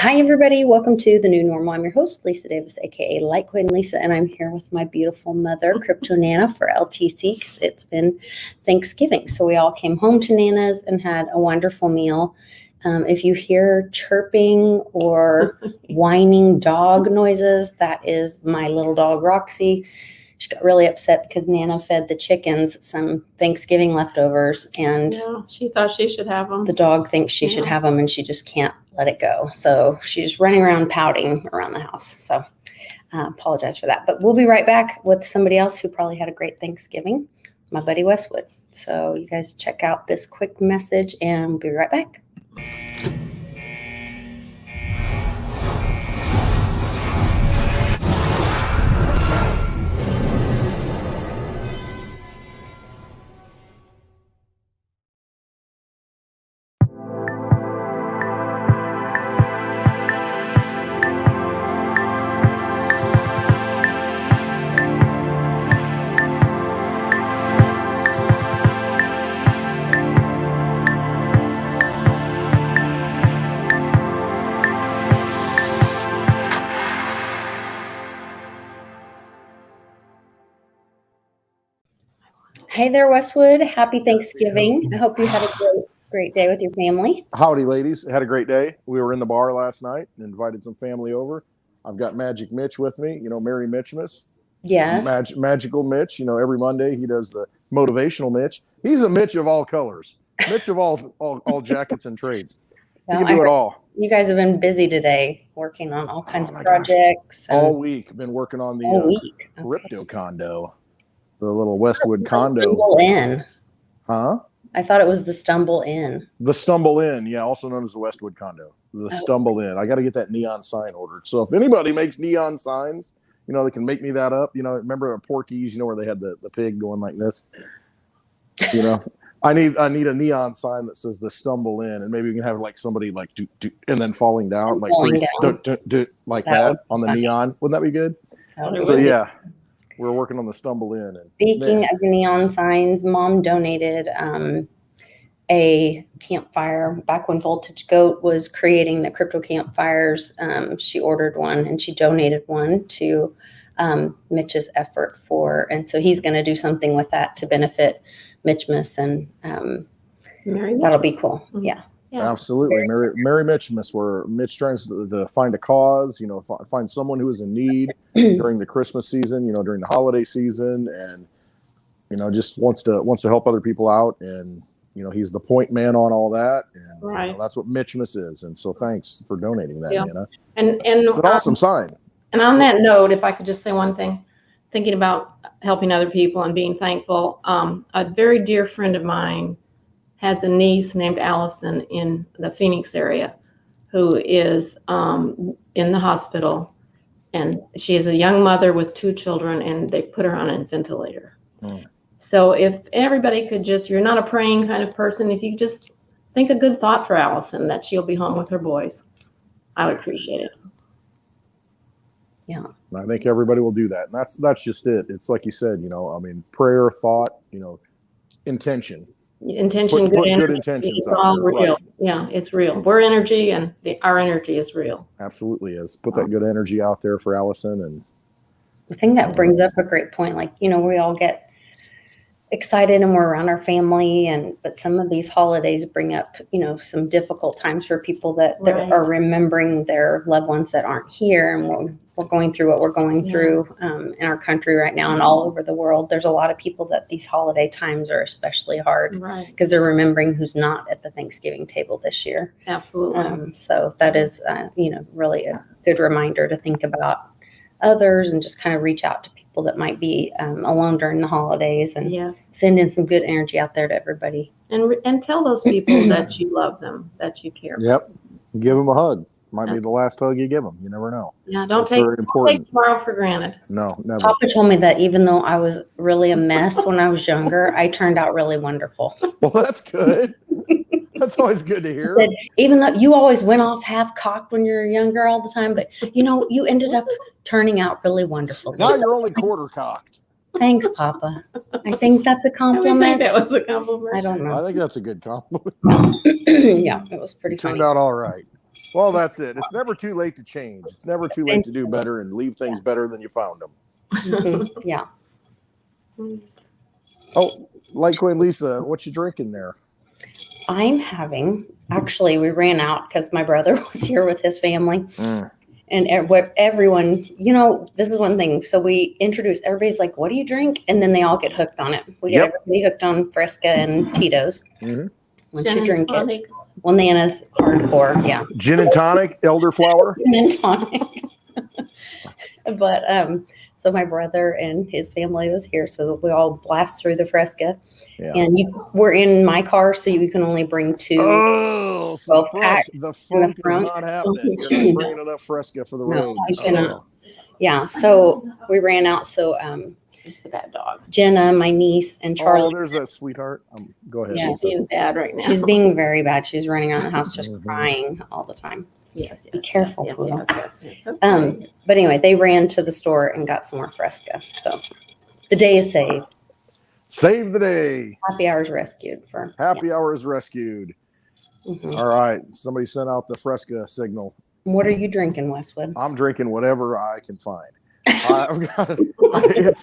Hi, everybody. Welcome to The New Normal. I'm your host, Lisa Davis, aka Litecoin Lisa, and I'm here with my beautiful mother, Crypto Nana, for LTC because it's been Thanksgiving. So we all came home to Nana's and had a wonderful meal. If you hear chirping or whining dog noises, that is my little dog, Roxy. She got really upset because Nana fed the chickens some Thanksgiving leftovers, and she thought she should have them. The dog thinks she should have them, and she just can't let it go. So she's running around pouting around the house. So apologize for that. But we'll be right back with somebody else who probably had a great Thanksgiving, my buddy Westwood. So you guys check out this quick message, and we'll be right back. Hey there, Westwood. Happy Thanksgiving. I hope you had a great day with your family. Howdy, ladies. Had a great day. We were in the bar last night and invited some family over. I've got Magic Mitch with me, Merry Mitchmas. Yes. Magical Mitch. Every Monday he does the motivational Mitch. He's a Mitch of all colors. Mitch of all jackets and trades. Well, you can do it all. You guys have been busy today working on all kinds of projects. All week. Been working on the crypto condo. The little Westwood condo. Stumble Inn. Huh? I thought it was the Stumble Inn. The Stumble Inn, yeah, also known as the Westwood condo. The Stumble Inn. I got to get that neon sign ordered. So if anybody makes neon signs, they can make me that up. Remember at Porky's, where they had the pig going like this? I need a neon sign that says the Stumble Inn, and maybe we can have like somebody like do and then falling down like that on the neon. Wouldn't that be good? So yeah. We're working on the Stumble In. And speaking of neon signs, Mom donated a campfire back when Voltage Goat was creating the crypto campfires. She ordered one and she donated one to Mitch's effort and so he's going to do something with that to benefit Mitchmas, and that'll be cool. Mm-hmm. Yeah. Absolutely. Merry Mitchmas, where Mitch tries to find a cause, find someone who is in need during the Christmas season, during the holiday season, and, just wants to help other people out. And, he's the point man on all that. And that's what Mitchmas is. And so thanks for donating that, Nana. And it's an awesome sign. And on that note, if I could just say one thing, thinking about helping other people and being thankful, a very dear friend of mine has a niece named Allison in the Phoenix area who is in the hospital, and she is a young mother with 2 children, and they put her on a ventilator. So if everybody could you're not a praying kind of person, if you just think a good thought for Allison that she'll be home with her boys, I would appreciate it. Yeah. And I think everybody will do that. And that's just it. It's like you said, prayer, thought, intention. Intention, put good intentions. It's all real. Right. Yeah, it's real. We're energy, and our energy is real. Absolutely is. Put that good energy out there for Allison. And I think that brings up a great point. Like, we all get excited and we're around our family, but some of these holidays bring up, some difficult times for people that are remembering their loved ones that aren't here, and we're going through what we're going through in our country right now and all over the world. There's a lot of people that these holiday times are especially hard because they're remembering who's not at the Thanksgiving table this year. Absolutely. So that is, really a good reminder to think about others and just kind of reach out to people that might be alone during the holidays, and send in some good energy out there to everybody. And tell those people that you love them, that you care. Yep. Give them a hug. Might be the last hug you give them. You never know. Yeah, don't take tomorrow for granted. No, never. Papa told me that even though I was really a mess when I was younger, I turned out really wonderful. Well, that's good. That's always good to hear. Said, even though you always went off half cocked when you were younger all the time, but you ended up turning out really wonderful. Now you're only quarter cocked. Thanks, Papa. I think that's a compliment. I think that was a compliment. I don't know. I think that's a good compliment. Yeah, it was pretty funny. Turned out all right. Well, that's it. It's never too late to change. It's never too late to do better and leave things better than you found them. Yeah. Oh, Litecoin Lisa, what you drinking there? I'm having, actually, we ran out because my brother was here with his family. And everyone, this is one thing. So we introduce, everybody's like, what do you drink? And then they all get hooked on it. We get everybody hooked on Fresca and Tito's. Once you drink it. Well, Nana's hardcore, yeah. Gin and tonic, elderflower. Gin and tonic. But so my brother and his family was here, so we all blast through the Fresca. Yeah. And we're in my car, so you can only bring 2. Oh, so the funk is not happening. You're not bringing enough Fresca for the road. I cannot. Yeah, so we ran out. So She's the bad dog. Jenna, my niece, and Charlie. Oh, there's that sweetheart. Go ahead. Yeah, she's being bad right now. She's being very bad. She's running around the house just crying all the time. Yes. Be careful. Yes. Okay. But anyway, they ran to the store and got some more Fresca. So the day is saved. Save the day. Happy hours rescued. Happy hours rescued. All right. Somebody sent out the Fresca signal. What are you drinking, Westwood? I'm drinking whatever I can find. I've got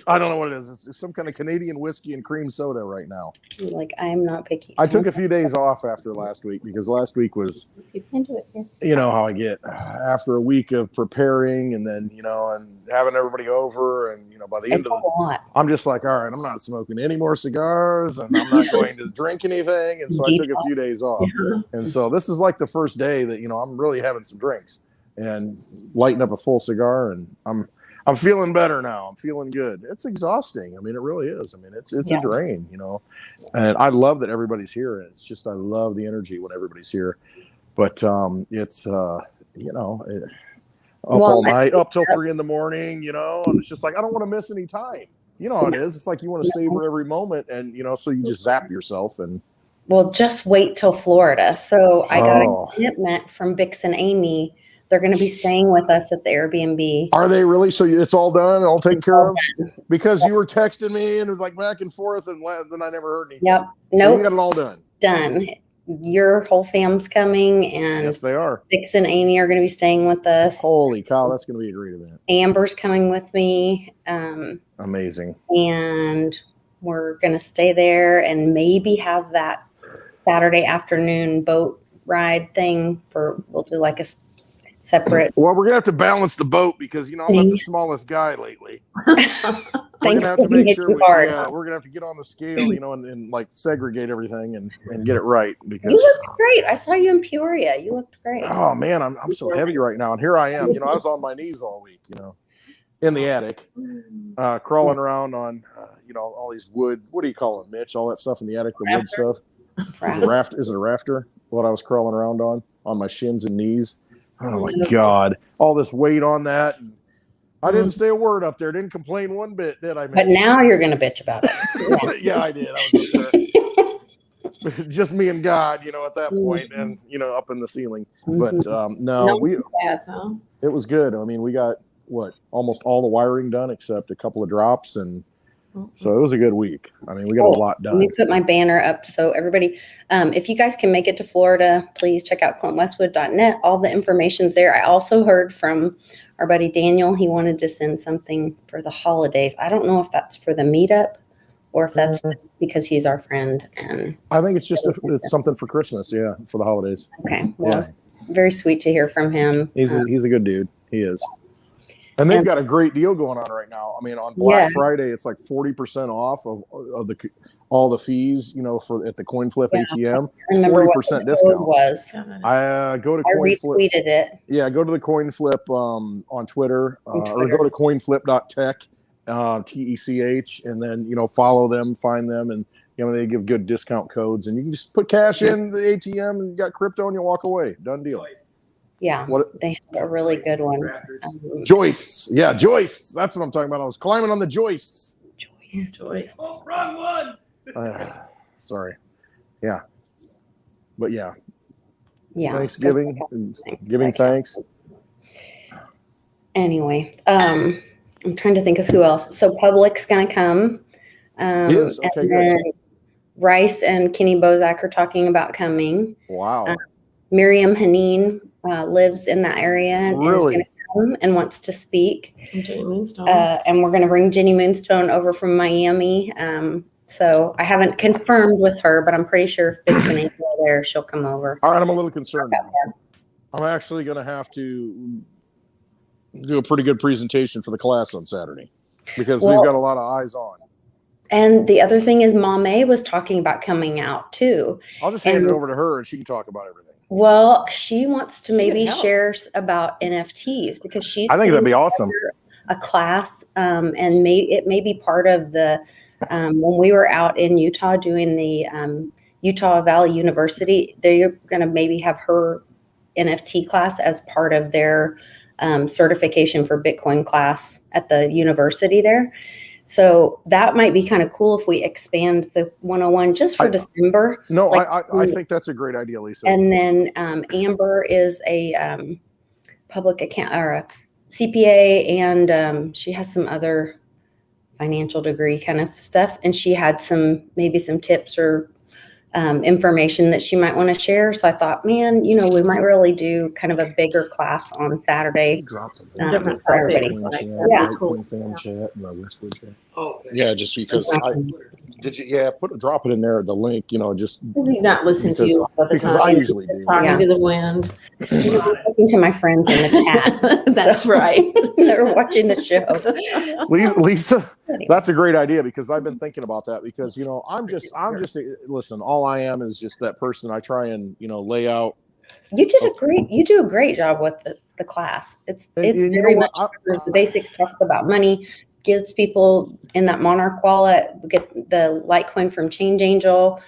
I don't know what it is. It's some kind of Canadian whiskey and cream soda right now. Like, I'm not picky. I took a few days off after last week because last week was, you know how I get after a week of preparing and then, and having everybody over and, by the end of it, I'm just like, all right, I'm not smoking any more cigars and I'm not going to drink anything. And so I took a few days off. And so this is like the first day that, I'm really having some drinks and lighting up a full cigar, and I'm feeling better now. I'm feeling good. It's exhausting. I mean, it really is. I mean, it's a drain, and I love that everybody's here. It's just, I love the energy when everybody's here, but it's, up all night, up till 3 a.m, and it's just like, I don't want to miss any time. You know how it is. It's like, you want to savor every moment and, so you just zap yourself and. Well, just wait till Florida. So I got a commitment from Bix and Amy. They're going to be staying with us at the Airbnb. Are they really? So it's all done, all taken care of? Because you were texting me and it was like back and forth, and then I never heard anything. Yep. Nope. So you got it all done. Done. Your whole fam's coming, and yes, they are. Bix and Amy are going to be staying with us. Holy cow, that's going to be a great event. Amber's coming with me. Amazing. And we're going to stay there and maybe have that Saturday afternoon boat ride thing we'll do like a separate. Well, we're gonna have to balance the boat because I'm not the smallest guy lately. We're gonna have to make sure we're gonna have to get on the scale, and like segregate everything and get it right. Because you looked great. I saw you in Peoria. You looked great. Oh man, I'm so heavy right now, and here I am. I was on my knees all week. In the attic, crawling around on all these wood. What do you call it, Mitch? All that stuff in the attic, the wood stuff. Is it a rafter? What I was crawling around on my shins and knees. Oh my God! All this weight on that. I didn't say a word up there. Didn't complain one bit, did I? But now you're going to bitch about it. Yeah, I did. I was just me and God, at that point, and up in the ceiling. But it was good. I mean, we got almost all the wiring done except a couple of drops, and so it was a good week. I mean, we got a lot done. Let me put my banner up. So everybody, if you guys can make it to Florida, please check out clintwestwood.net. All the information's there. I also heard from our buddy Daniel. He wanted to send something for the holidays. I don't know if that's for the meetup or if that's just because he's our friend. And I think it's just it's something for Christmas. Yeah, for the holidays. Okay. Well, it's very sweet to hear from him. He's a good dude. He is. And they've got a great deal going on right now. I mean, on Black Friday, it's like 40% off of all the fees, at the coin flip ATM. 40% discount. Was I go to I coin flip. Retweeted it. Yeah, go to the coin flip on Twitter, or go to coinflip.tech, TECH, and then follow them, find them, and they give good discount codes, and you can just put cash in the ATM and you got crypto and you walk away. Done deal. Yeah, they have a really good one. Joists. Yeah, joists. That's what I'm talking about. I was climbing on the joists. Joists. Oh, wrong one. Sorry. Yeah. But yeah. Thanksgiving. Giving thanks. Anyway, I'm trying to think of who else. So Public's going to come. Yes. Okay, and then Rice and Kenny Bozak are talking about coming. Wow. Miriam Haneen lives in that area and is Really? going to come and wants to speak. And Jenny Moonstone. And we're going to bring Jenny Moonstone over from Miami. So I haven't confirmed with her, but I'm pretty sure if Big's going to go there, she'll come over. All right, I'm a little concerned now. I'm actually going to have to do a pretty good presentation for the class on Saturday because we've got a lot of eyes on. And the other thing is Mame was talking about coming out too. I'll just hand it over to her and she can talk about everything. Well, she wants to maybe help. share about NFTs because she's I think that'd be awesome. A class, and it may be part of the when we were out in Utah doing the Utah Valley University, they're going to maybe have her NFT class as part of their certification for Bitcoin class at the university there. So that might be kind of cool if we expand the 101 just for December. No, like, I think that's a great idea, Lisa. And then Amber is a public account or a CPA, and she has some other financial degree kind of stuff. And she had maybe some tips or information that she might want to share. So I thought, man, we might really do kind of a bigger class on Saturday. Different For everybody. topics, Yeah, just because drop it in there, the link, just He's not listening to you all the because time. I usually do. Talking to the wind. Talking to my friends in the chat. That's So- right. They're watching the show. Lisa, that's a great idea because I've been thinking about that because, I'm just listen, all I am is just that person. I try and, lay out. You do a great job with the class. It's very much covers the basics, talks about money, gives people in that Monarch wallet, get the Litecoin from Change Angel.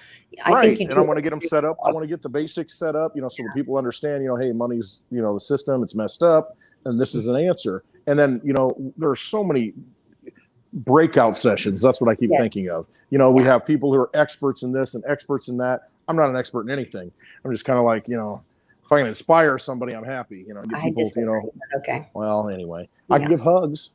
I Right. think And I want to get them set up. I want to get the basics set up, so that people understand, hey, money's, the system, it's messed up. And this is an answer. And then, there are so many breakout sessions. That's what I keep thinking of. We have people who are experts in this and experts in that. I'm not an expert in anything. I'm just kind of like, if I can inspire somebody, I'm happy. Get people, Okay. Well, anyway, I can give hugs.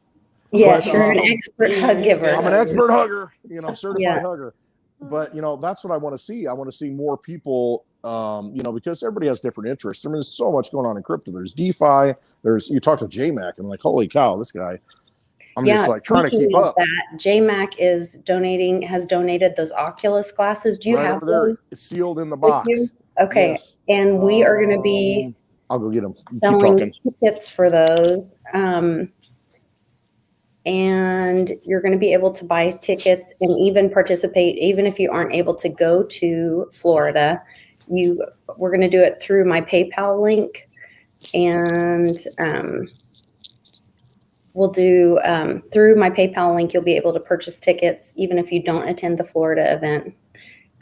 Yes, But, you're an expert hug giver. I'm an expert hugger, certified hugger. But that's what I want to see. I want to see more people, because everybody has different interests. I mean, there's so much going on in crypto. There's DeFi. You talk to JMac, and I'm like, holy cow, this guy. I'm just like trying to keep up. That, JMac has donated those Oculus glasses. Do you have those? It's sealed in the box. Okay, Yes. and we are going to be I'll go get them. Keep selling talking. tickets for those. And you're going to be able to buy tickets and even participate, even if you aren't able to go to Florida. We're going to do it through my PayPal link, and we'll do through my PayPal link. You'll be able to purchase tickets even if you don't attend the Florida event.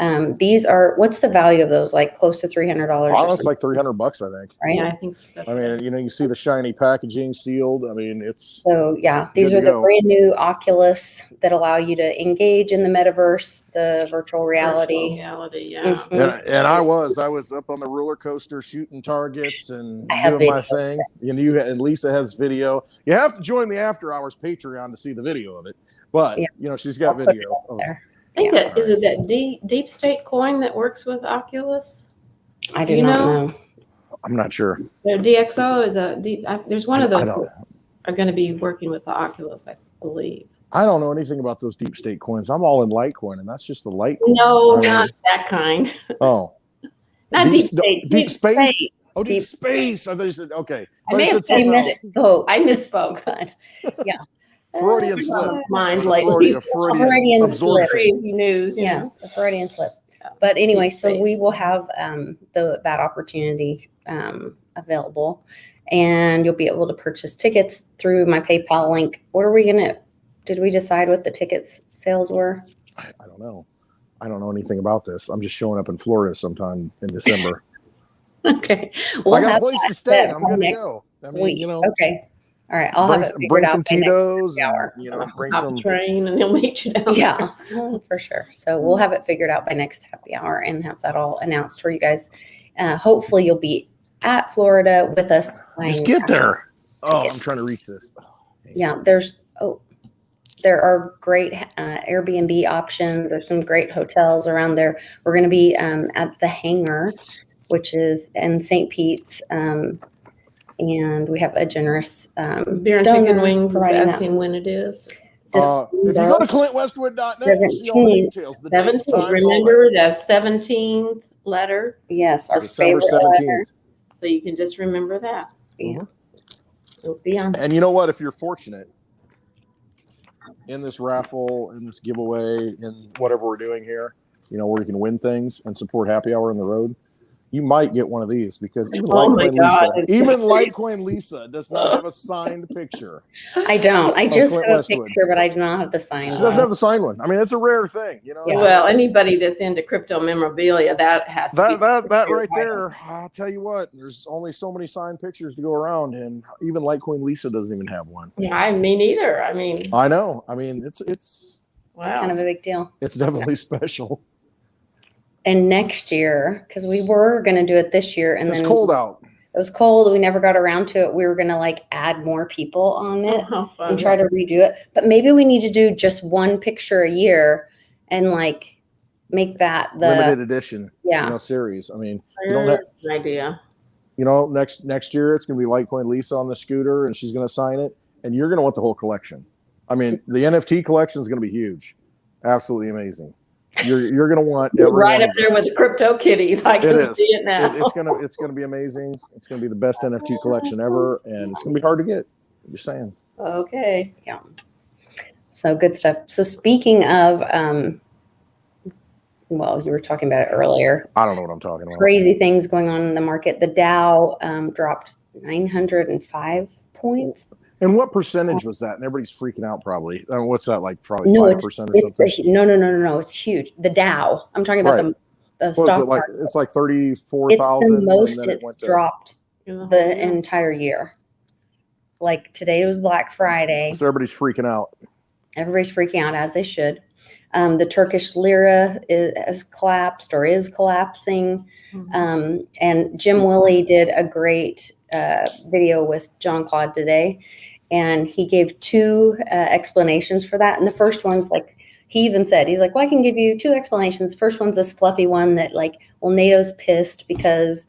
What's the value of those? Like close to $300? It's like $300, I think. Right? Yeah, I think so. I mean, you see the shiny packaging sealed. I mean, it's So yeah, these are the brand new Oculus that allow you to engage in the metaverse, the virtual reality. Yeah. Mhm. and I was up on the roller coaster shooting targets and I have doing my video. thing. And Lisa has video. You have to join the After Hours Patreon to see the video of it. But she's got I'll put it video. up there. Is it that deep state coin that works with Oculus? I do not know. I'm not sure. The DXO is there's one of I those don't- that are going to be working with the Oculus, I believe. I don't know anything about those deep state coins. I'm all in Litecoin, and that's just the Litecoin. No, I mean, not that kind. Oh, Not deep state. Deep space. State. Oh, deep space. I thought you said okay. I may have said said something that. else. Oh, I misspoke. but yeah. Freudian slip. Mind lately. Freudian absorption. Crazy news. Yes, a Freudian slip. But anyway, Deep so we space. will have that opportunity available, and you'll be able to purchase tickets through my PayPal link. Did we decide what the tickets sales were? I don't know. I don't know anything about this. I'm just showing up in Florida sometime in December. Okay. I got a place to stay. I'm good to go. I mean, Okay. All right. I'll have it figured bring out some by next Tito's, hour. and, bring Hop some. the train and he'll meet you down Yeah, for sure. So we'll have it figured out by next happy hour and have that all announced for you guys. Hopefully you'll be at Florida with us. Just get there. Oh, I'm trying to reach this. Yeah, there are great Airbnb options. There's some great hotels around there. We're going to be at the hangar which is in St. Pete's. And we have a generous Beer and donor Chicken Wings is providing that. asking when it is. Just If you go to clintwestwood.net, you'll see all the 17th. details. The dates, 17th. times, all that. Remember the 17th letter? yes, our December favorite letter. 17th. So you can just remember that. Yeah. It'll be on. And you know what? If you're fortunate in this raffle, in this giveaway, in whatever we're doing here, where you can win things and support Happy Hour on the road, you might get one of these because even Litecoin Lisa does not have a signed picture. I don't. I just Clint have a Westwood. picture, but I do not have the signed She doesn't have the signed one. I mean, it's a rare thing, Yeah. Well, anybody that's into crypto memorabilia, that has to that be right there. I'll tell you what. There's only so many signed pictures to go around, and even Litecoin Lisa doesn't even have one. Yeah, me neither. I mean, I know. I mean, it's wow. kind of a big deal. It's definitely special. And next year, because we were going to do it this year, and It's then cold out. it was cold. We never got around to it. We were going to add more people on Oh, it how fun. and try to redo it. But maybe we need to do just one picture a year and make that the Limited edition, yeah. series. I mean, you don't have, That's an idea. next year it's going to be Litecoin Lisa on the scooter, and she's going to sign it, and you're going to want the whole collection. I mean, the NFT collection is going to be huge, absolutely amazing. You're going to want Right up there with the crypto kitties. I can see it now. It's gonna be amazing. It's gonna be the best NFT collection ever, and it's gonna be hard to get. I'm just saying. Okay. Yeah. So good stuff. So speaking of, well, you were talking about it earlier. I don't know what I'm talking about. Crazy things going on in the market. The Dow dropped 905 points. And what percentage was that? And everybody's freaking out probably. I mean, what's that, like probably No, 5% or something? No. It's huge. The Dow. I'm talking about the What is stock it like? market. It's like 34,000. It's the most and then it's dropped the entire year. Like today was Black Friday. So everybody's freaking out. Everybody's freaking out, as they should. The Turkish lira has collapsed or is collapsing. And Jim Willie did a great video with John Claude today, and he gave two explanations for that. And the first one's he even said, he's like, well, I can give you two explanations. First one's this fluffy one that NATO's pissed because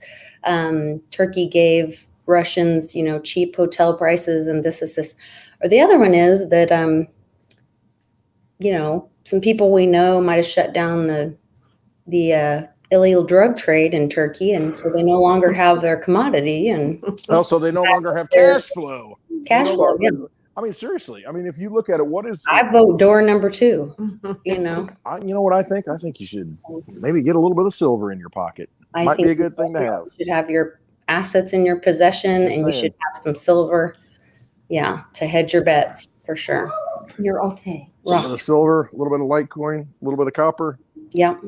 Turkey gave Russians, cheap hotel prices and this. Or the other one is that, some people we know might have shut down the illegal drug trade in Turkey, and so they no longer have their commodity, and so they no longer have cash flow. Yeah. I mean, seriously. I mean, if you look at it, I vote door number 2. You know what I think? I think you should maybe get a little bit of silver in your pocket. I Might think be a good thing to have. You should have your assets in your possession, and you should have some silver, to hedge your bets for sure. You're okay. A little bit of silver, a little bit of Litecoin, a little bit of copper. Yep.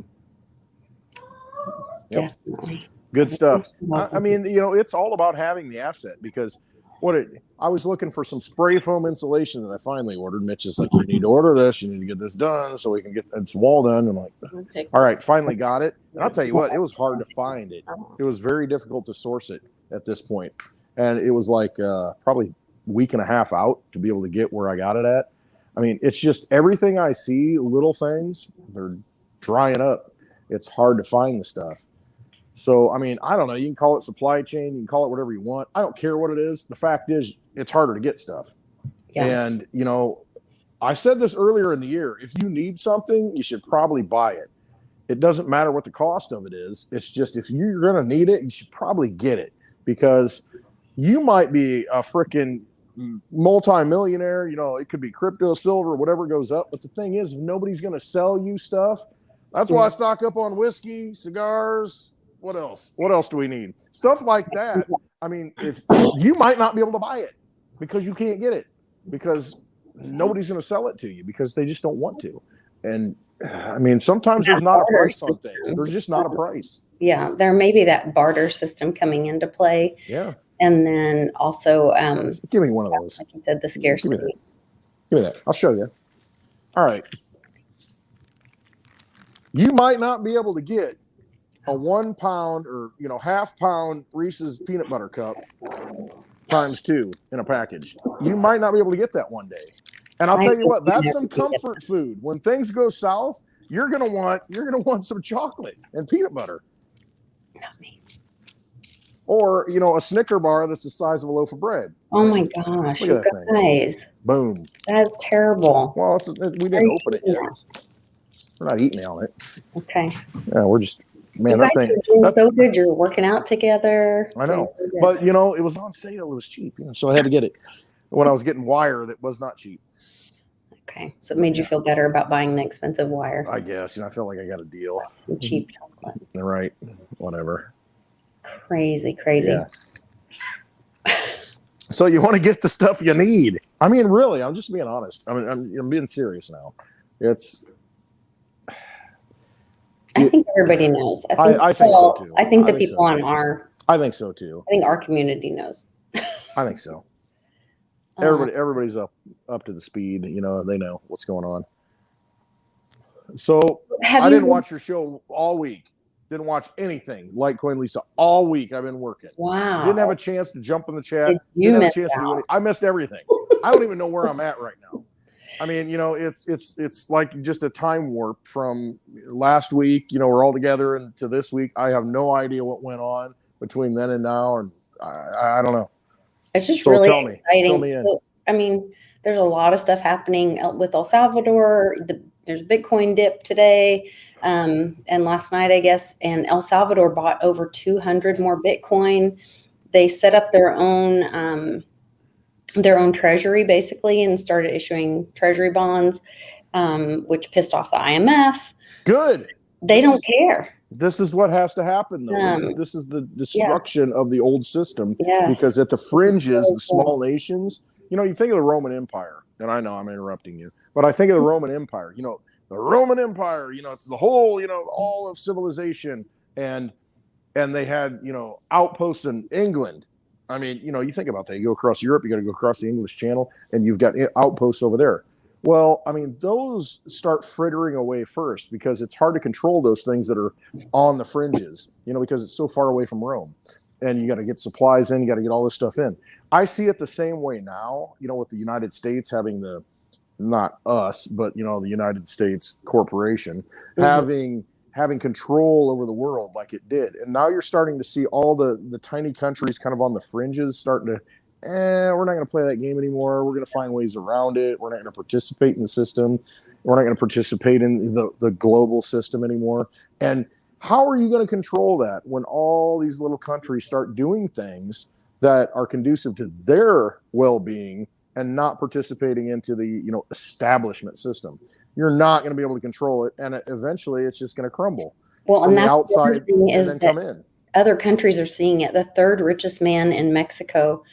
Definitely. Good stuff. I mean, it's all about having the asset, because I was looking for some spray foam insulation that I finally ordered. Mitch is like, you need to order this. You need to get this done so we can get this wall done. I'm like, all right, finally got it. And I'll tell you what, it was hard to find it. It was very difficult to source it at this point. And it was like probably a week and a half out to be able to get where I got it at. I mean, it's just everything I see, little things, they're drying up. It's hard to find the stuff. So, I mean, I don't know. You can call it supply chain. You can call it whatever you want. I don't care what it is. The fact is, it's harder to get stuff. Yeah. And, I said this earlier in the year. If you need something, you should probably buy it. It doesn't matter what the cost of it is. It's just, if you're going to need it, you should probably get it, because you might be a freaking multi-millionaire. It could be crypto, silver, whatever goes up. But the thing is, if nobody's going to sell you stuff, that's why I stock up on whiskey, cigars. What else? What else do we need? Stuff like that. I mean, if you might not be able to buy it because you can't get it, because nobody's going to sell it to you because they just don't want to. And I mean, sometimes there's not a price on things. There's just not a price. Yeah, there may be that barter system coming into play. Yeah. And then also, give me one of those. Like you said, the scarcity. Give me that. I'll show you. All right. You might not be able to get a 1 pound or half pound Reese's peanut butter cup times 2 in a package. You might not be able to get that one day. And I'll tell you what, that's some comfort food. When things go south, you're gonna want some chocolate and peanut butter. Not me. Or, you know, a Snicker bar that's the size of a loaf of bread. Oh my gosh, Look you at that thing. guys, Boom. that's terrible. Well, we didn't open it eating yet. We're not eating on it. Okay. Yeah, we're just, man, You that guys thing. are doing so good. You're working out together. I know. Doing so good. But, you know, it was on sale. It was cheap. You know, so I had to get it when I was getting wire that was not cheap. Okay, so it made you feel better about buying the expensive wire. I guess, you know, I felt like I got a deal. Some cheap chocolate. Right. Whatever. Crazy. Yeah. So you want to get the stuff you need. I mean, really, I'm just being honest. I mean, I'm being serious now. I think everybody knows. I think so too. I think the so people on too. our. I think so too. I think our community knows. I think so. Everybody's up to the speed. You know, they know what's going on. So I didn't watch your show all week. Didn't watch anything. Litecoin Lisa all week. I've been working. Wow. Didn't have a chance to jump in the chat. You Didn't have a missed chance to do out. anything. I missed everything. I don't even know where I'm at right now. I mean, you know, it's like just a time warp from last week. You know, we're all together, and to this week, I have no idea what went on between then and now, and I don't know. It's just So really tell me. exciting. Fill me in. So, I mean, there's a lot of stuff happening with El Salvador. There's Bitcoin dip today, and last night, I guess. And El Salvador bought over 200 more Bitcoin. They set up their own treasury basically and started issuing treasury bonds, which pissed off the IMF. Good. They don't care. This is what has to happen, though. This is the destruction of the old system. Yes. Because at the fringes, So the small nations, you know, you think of the Roman Empire, and I know I'm interrupting you, but I think of the Roman Empire. You know, the Roman Empire, you know, it's the whole, you know, all of civilization, and they had, you know, outposts in England. I mean, you know, you think about that. You go across Europe, you got to go across the English Channel, and you've got outposts over there. Well, I mean, those start frittering away first because it's hard to control those things that are on the fringes, you know, because it's so far away from Rome. And you got to get supplies in, you got to get all this stuff in. I see it the same way now, you know, with the United States having not us, but, you know, the United States corporation having control over the world like it did. And now you're starting to see all the tiny countries kind of on the fringes starting to, we're not going to play that game anymore. We're going to find ways around it. We're not going to participate in the system. We're not going to participate in the global system anymore. And how are you going to control that when all these little countries start doing things that are conducive to their well-being and not participating into the, you know, establishment system? You're not going to be able to control it, and eventually it's just going to crumble. Well, from and the that's outside the thing is and then that come in. other countries are seeing it. The third richest man in Mexico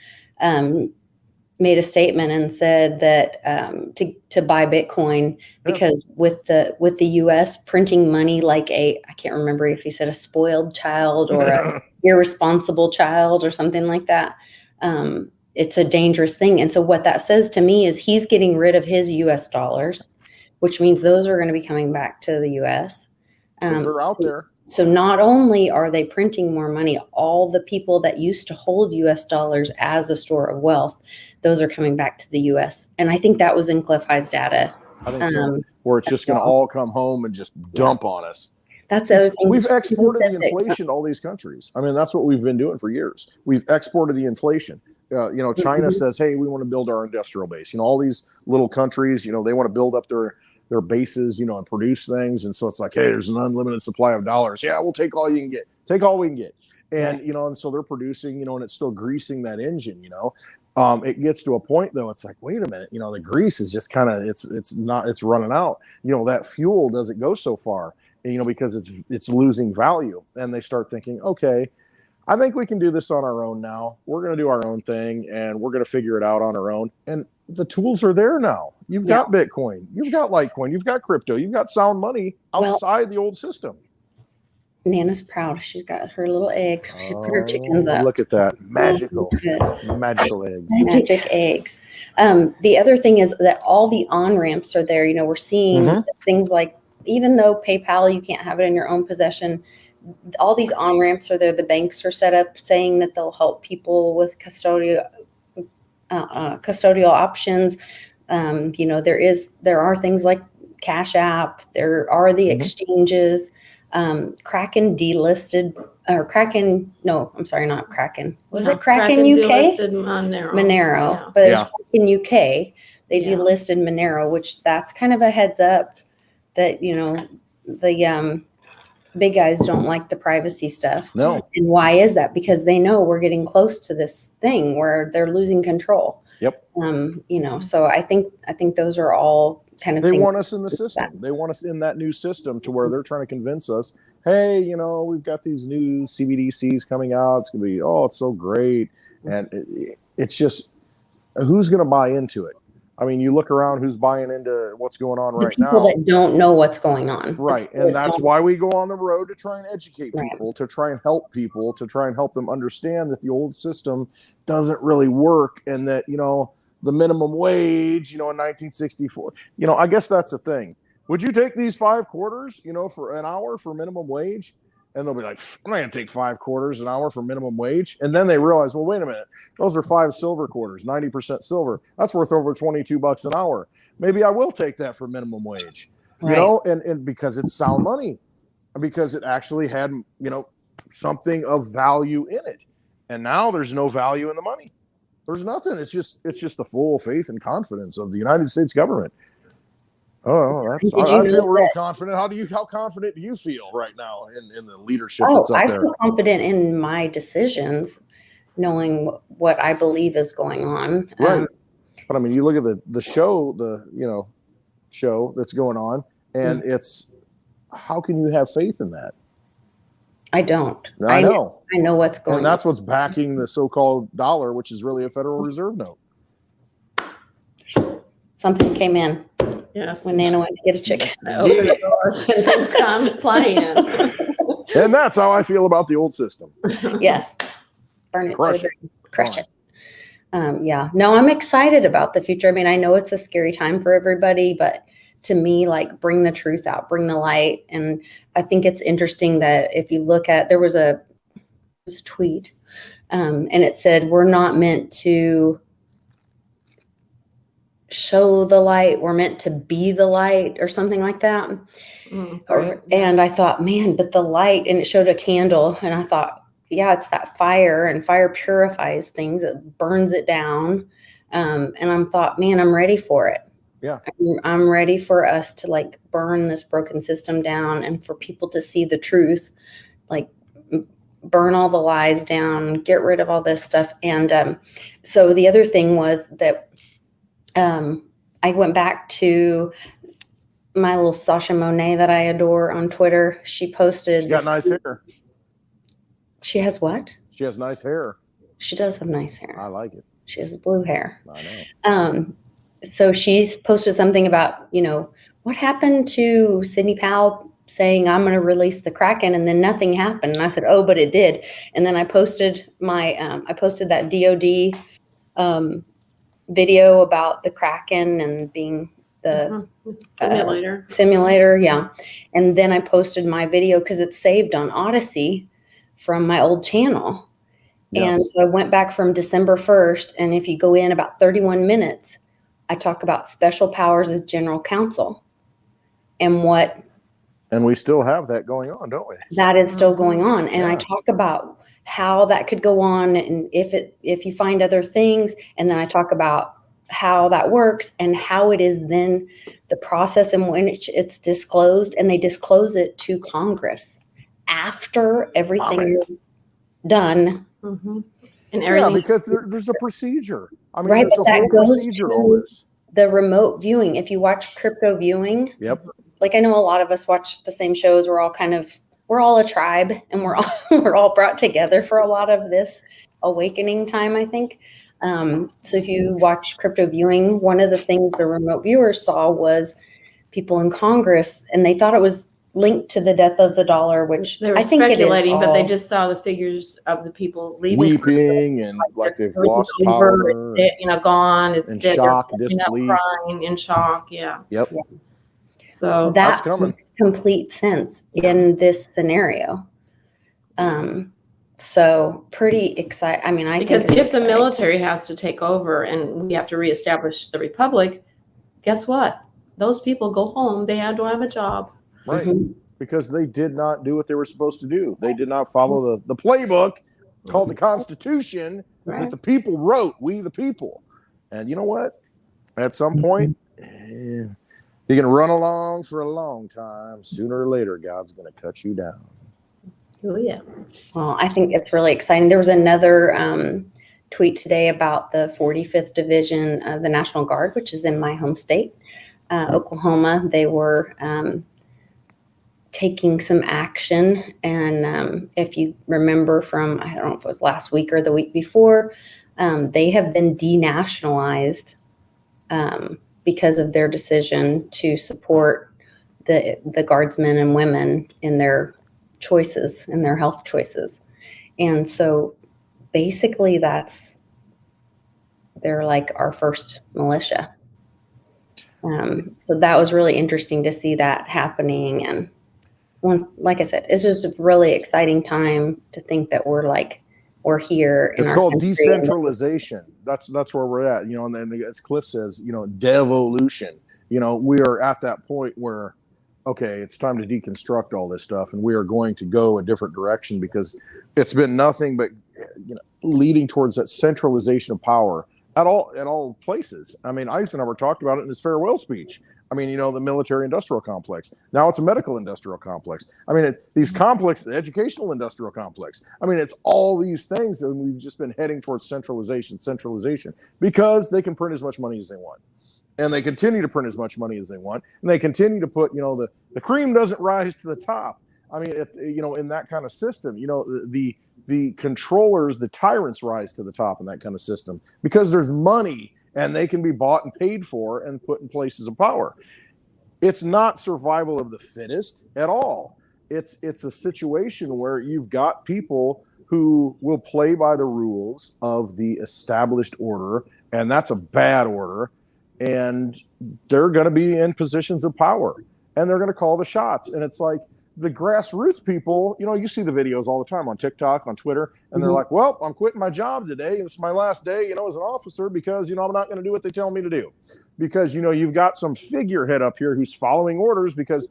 made a statement and said that to buy Bitcoin because with the U.S. printing money like I can't remember if he said a spoiled child or a irresponsible child or something like that. It's a dangerous thing. And so what that says to me is he's getting rid of his U.S. dollars, which means those are going to be coming back to the U.S. They're out there. So not only are they printing more money, all the people that used to hold U.S. dollars as a store of wealth, those are coming back to the U.S. And I think that was in Cliff High's data. I think so. Where it's just going to all come home and just dump on us. That's the other thing. We've exported the inflation to all these countries. I mean, that's what we've been doing for years. We've exported the inflation. You know, China says, hey, we want to build our industrial base. You know, all these little countries, you know, they want to build up their bases, you know, and produce things. And so it's like, hey, there's an unlimited supply of dollars. Yeah, we'll take all you can get. Take all we can get. And, you know, and so they're producing, you know, and it's still greasing that engine, you know. It gets to a point, though, it's like, wait a minute, you know, the grease is just kind of, it's running out. You know, that fuel doesn't go so far, you know, because it's losing value. And they start thinking, okay, I think we can do this on our own now. We're going to do our own thing, and we're going to figure it out on our own. And the tools are there now. You've got Bitcoin, you've got Litecoin, you've got crypto, you've got sound money outside the old system. Nana's proud. She's got her little eggs. She put her chickens up. Look at that. Magical eggs. Magic eggs. The other thing is that all the on-ramps are there. You know, we're seeing things like, even though PayPal, you can't have it in your own possession, all these on-ramps are there. The banks are set up saying that they'll help people with custodial options. You know, there are things like Cash App. There are the exchanges. Kraken delisted, or Kraken, no, I'm sorry, not Kraken. Was No, it Kraken UK? delisted Monero. Monero, Yeah. but Yeah. it's in UK. They Yeah. delisted Monero, which that's kind of a heads up that, the big guys don't like the privacy stuff. No. And why is that? Because they know we're getting close to this thing where they're losing control. Yep. So I think those are all kind of They things want us in the system. They want us in that new system to where they're trying to convince us, hey, we've got these new CBDCs coming out. It's going to be, it's so great. And it's just, who's going to buy into it? I mean, you look around, who's buying into what's going on right now? People that don't know what's going on. Right. And that's why we go on the road, to try and educate Right. people, to try and help people, to try and help them understand that the old system doesn't really work, and that, the minimum wage, in 1964, I guess that's the thing. Would you take these 5 quarters, for an hour for minimum wage? And they'll be like, I'm not going to take 5 quarters an hour for minimum wage. And then they realize, well, wait a minute, those are 5 silver quarters, 90% silver. That's worth over $22 an hour. Maybe I will take that for minimum wage, Right. and because it's sound money, because it actually had, something of value in it. And now there's no value in the money. There's nothing. It's just the full faith and confidence of the United States government. Oh, I feel real confident. How confident do you feel right now in the leadership that's up there? I feel confident in my decisions, knowing what I believe is going on. Right. But I mean, you look at the show, show that's going on, and it's, how can you have faith in that? I don't. I know. I know what's going on. And that's what's backing the so-called dollar, which is really a Federal Reserve note. Something came in. Yes. When Nana went to get a chicken. I open the doors and things come flying in. And that's how I feel about the old system. Yes. Burn it. Crush it. Crush it. No, I'm excited about the future. I mean, I know it's a scary time for everybody, but to me, like, bring the truth out, bring the light. And I think it's interesting that if you look at, there was a tweet, and it said, we're not meant to show the light, we're meant to be the light, or something like that. And I thought, man, but the light, and it showed a candle, and I thought, yeah, it's that fire, and fire purifies things, it burns it down. And I thought, man, I'm ready for it. Yeah. I'm ready for us to, like, burn this broken system down, and for people to see the truth, like, burn all the lies down, get rid of all this stuff. And so the other thing was that I went back to my little Sasha Monet that I adore on Twitter. She posted. She's got nice hair. She has what? She has nice hair. She does have nice hair. I like it. She has blue hair. I know. So she's posted something about, what happened to Sidney Powell saying, I'm going to release the Kraken, and then nothing happened. And I said, oh, but it did. And then I posted that DOD video about the Kraken and being the simulator. Yeah. And then I posted my video because it's saved on Odyssey from my old channel. Yes. And so I went back from December 1st. And if you go in about 31 minutes, I talk about special powers of general counsel and we still have that going on, don't we? That is still going on. And I talk about how that could go on, and if you find other things, and then I talk about how that works and how it is then the process in which it's disclosed, and they disclose it to Congress after everything is done. Mm-hmm. And everything. Yeah, because there's a procedure. I mean, Right, there's but a whole that goes procedure to on this. The remote viewing. If you watch crypto viewing, Yep. Like, I know a lot of us watch the same shows. We're all a tribe, and we're all brought together for a lot of this awakening time, I think. So if you watch crypto viewing, one of the things the remote viewers saw was people in Congress, and they thought it was linked to the death of the dollar, which they were I think speculating, it is but they all. just saw the figures of the people leaving, Weeping and like they've lost over, power. it's dead, gone. It's and dead. shock, They're disbelief. crying in shock. Yeah. Yep. So That's That coming. makes complete sense in this scenario. So pretty excited. I mean, I because think if the military has to take over and we have to reestablish the republic, guess what? Those people go home. They don't have a job. Right. Mhm. because they did not do what they were supposed to do. They did not follow the playbook called the Constitution that the people wrote, we the people. And you know what? At some point, you can run along for a long time. Sooner or later, God's going to cut you down. Oh, yeah. Well, I think it's really exciting. There was another tweet today about the 45th Division of the National Guard, which is in my home state, Oklahoma. They were taking some action. And if you remember from, I don't know if it was last week or the week before, they have been denationalized because of their decision to support the guardsmen and women in their choices, in their health choices. And so basically they're like our first militia. So that was really interesting to see that happening. And like I said, it's just a really exciting time to think that we're here. It's called decentralization. That's where we're at, and then as Cliff says, devolution. We are at that point where, okay, it's time to deconstruct all this stuff, and we are going to go a different direction because it's been nothing but leading towards that centralization of power at all places. I mean, Eisenhower talked about it in his farewell speech. I mean, the military-industrial complex. Now it's a medical-industrial complex. I mean, these complexes, the educational-industrial complex. I mean, it's all these things, and we've just been heading towards centralization, because they can print as much money as they want. And they continue to print as much money as they want. And they continue to put, the cream doesn't rise to the top. I mean, in that kind of system, the controllers, the tyrants rise to the top in that kind of system because there's money and they can be bought and paid for and put in places of power. It's not survival of the fittest at all. It's a situation where you've got people who will play by the rules of the established order, and that's a bad order. And they're going to be in positions of power, and they're going to call the shots. And it's like the grassroots people, you see the videos all the time on TikTok, on Twitter, and they're like, well, I'm quitting my job today. It's my last day, as an officer because, I'm not going to do what they tell me to do. Because, you've got some figurehead up here who's following orders because,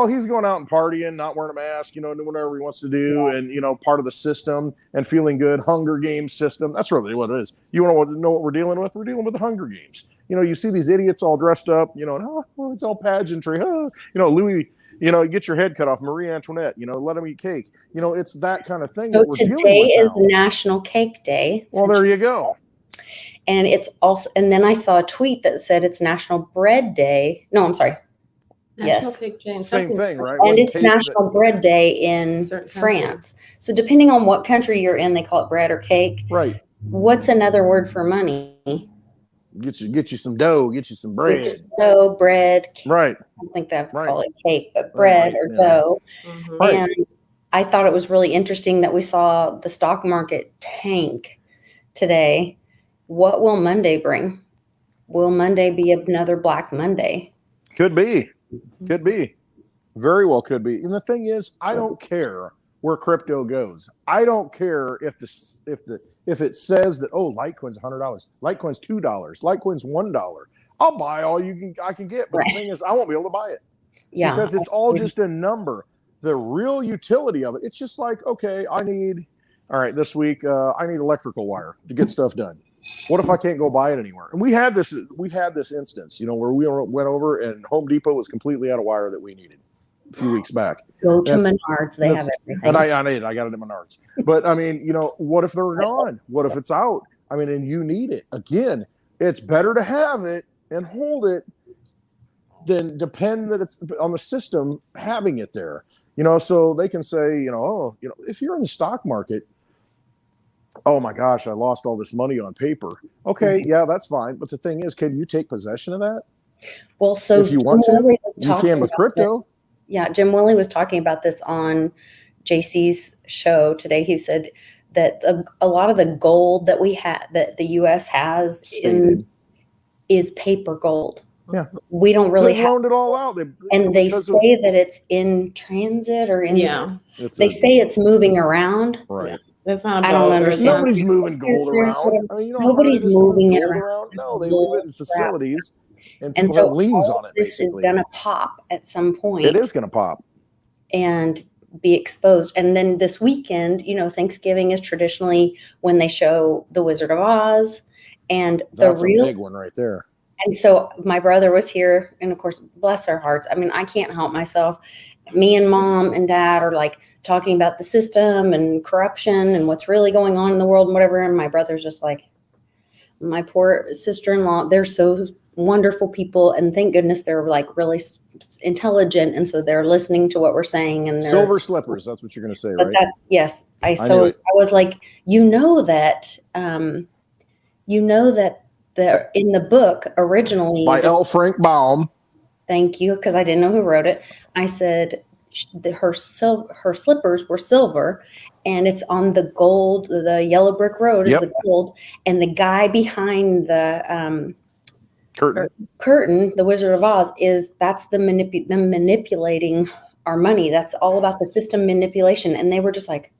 he's going out and partying, not wearing a mask, doing whatever he wants to do, and, part of the system and feeling good, Hunger Games system. That's really what it is. You want to know what we're dealing with? We're dealing with the Hunger Games. You see these idiots all dressed up, it's all pageantry. Louis, get your head cut off, Marie Antoinette, let them eat cake. It's that kind of thing. So that we're today dealing with is now. National Cake Day. Well, there you go. And it's also, and then I saw a tweet that said it's National Bread Day. No, I'm sorry. National Yes. Cake Day. Same thing, right? And it's National Bread Day in France. So depending on what country you're in, they call it bread or cake. Right. What's another word for money? Get you some dough, get you some bread. Dough, bread. Cake. Right. I don't think they have to Right. call it cake, but bread or dough. Mhm. Right. And I thought it was really interesting that we saw the stock market tank today. What will Monday bring? Will Monday be another Black Monday? Could be. Very well could be. And the thing is, I don't care where crypto goes. I don't care if it says that, Litecoin's $100, Litecoin's $2, Litecoin's $1. I'll buy all I can get. But the thing is, I won't be able to buy it. Yeah. Because it's all just a number. The real utility of it, it's just like, okay, this week, I need electrical wire to get stuff done. What if I can't go buy it anywhere? And we had this instance, where we went over and Home Depot was completely out of wire that we needed a few weeks back. Go to Menards. They have everything. And I got it at Menards. But I mean, what if they're gone? What if it's out? I mean, and you need it. Again, it's better to have it and hold it than depend that it's on the system having it there. So they can say, if you're in the stock market, oh my gosh, I lost all this money on paper. Okay, yeah, that's fine. But the thing is, can you take possession of that? Well, so if you want to, you can with crypto. Yeah, Jim Willie was talking about this on JC's show today. He said that a lot of the gold that that the U.S. has is paper gold. Yeah, we don't really have loaned it all out. They say that it's in transit or in. Yeah, they say it's moving around. Right. Yeah. That's not. I don't understand. Nobody's moving gold around. I mean, nobody's moving it around. No, they leave it in facilities, and so have liens on it. This is going to pop at some point. It is going to pop. and be exposed. And then this weekend, Thanksgiving is traditionally when they show The Wizard of Oz, and That's a big one right there. And so my brother was here, and of course, bless our hearts. I mean, I can't help myself. Me and mom and dad are like talking about the system and corruption and what's really going on in the world and whatever. And my brother's just like, my poor sister-in-law, they're so wonderful people. And thank goodness they're like really intelligent. And so they're listening to what we're saying. And silver slippers. That's what you're going to say, right? Yes. I was like, that in the book originally by L. Frank Baum. Thank you, because I didn't know who wrote it. I said her slippers were silver, and it's on the gold. The yellow brick road is the gold, and the guy behind the curtain, the Wizard of Oz, that's the manipulating our money. That's all about the system manipulation. And they were just like,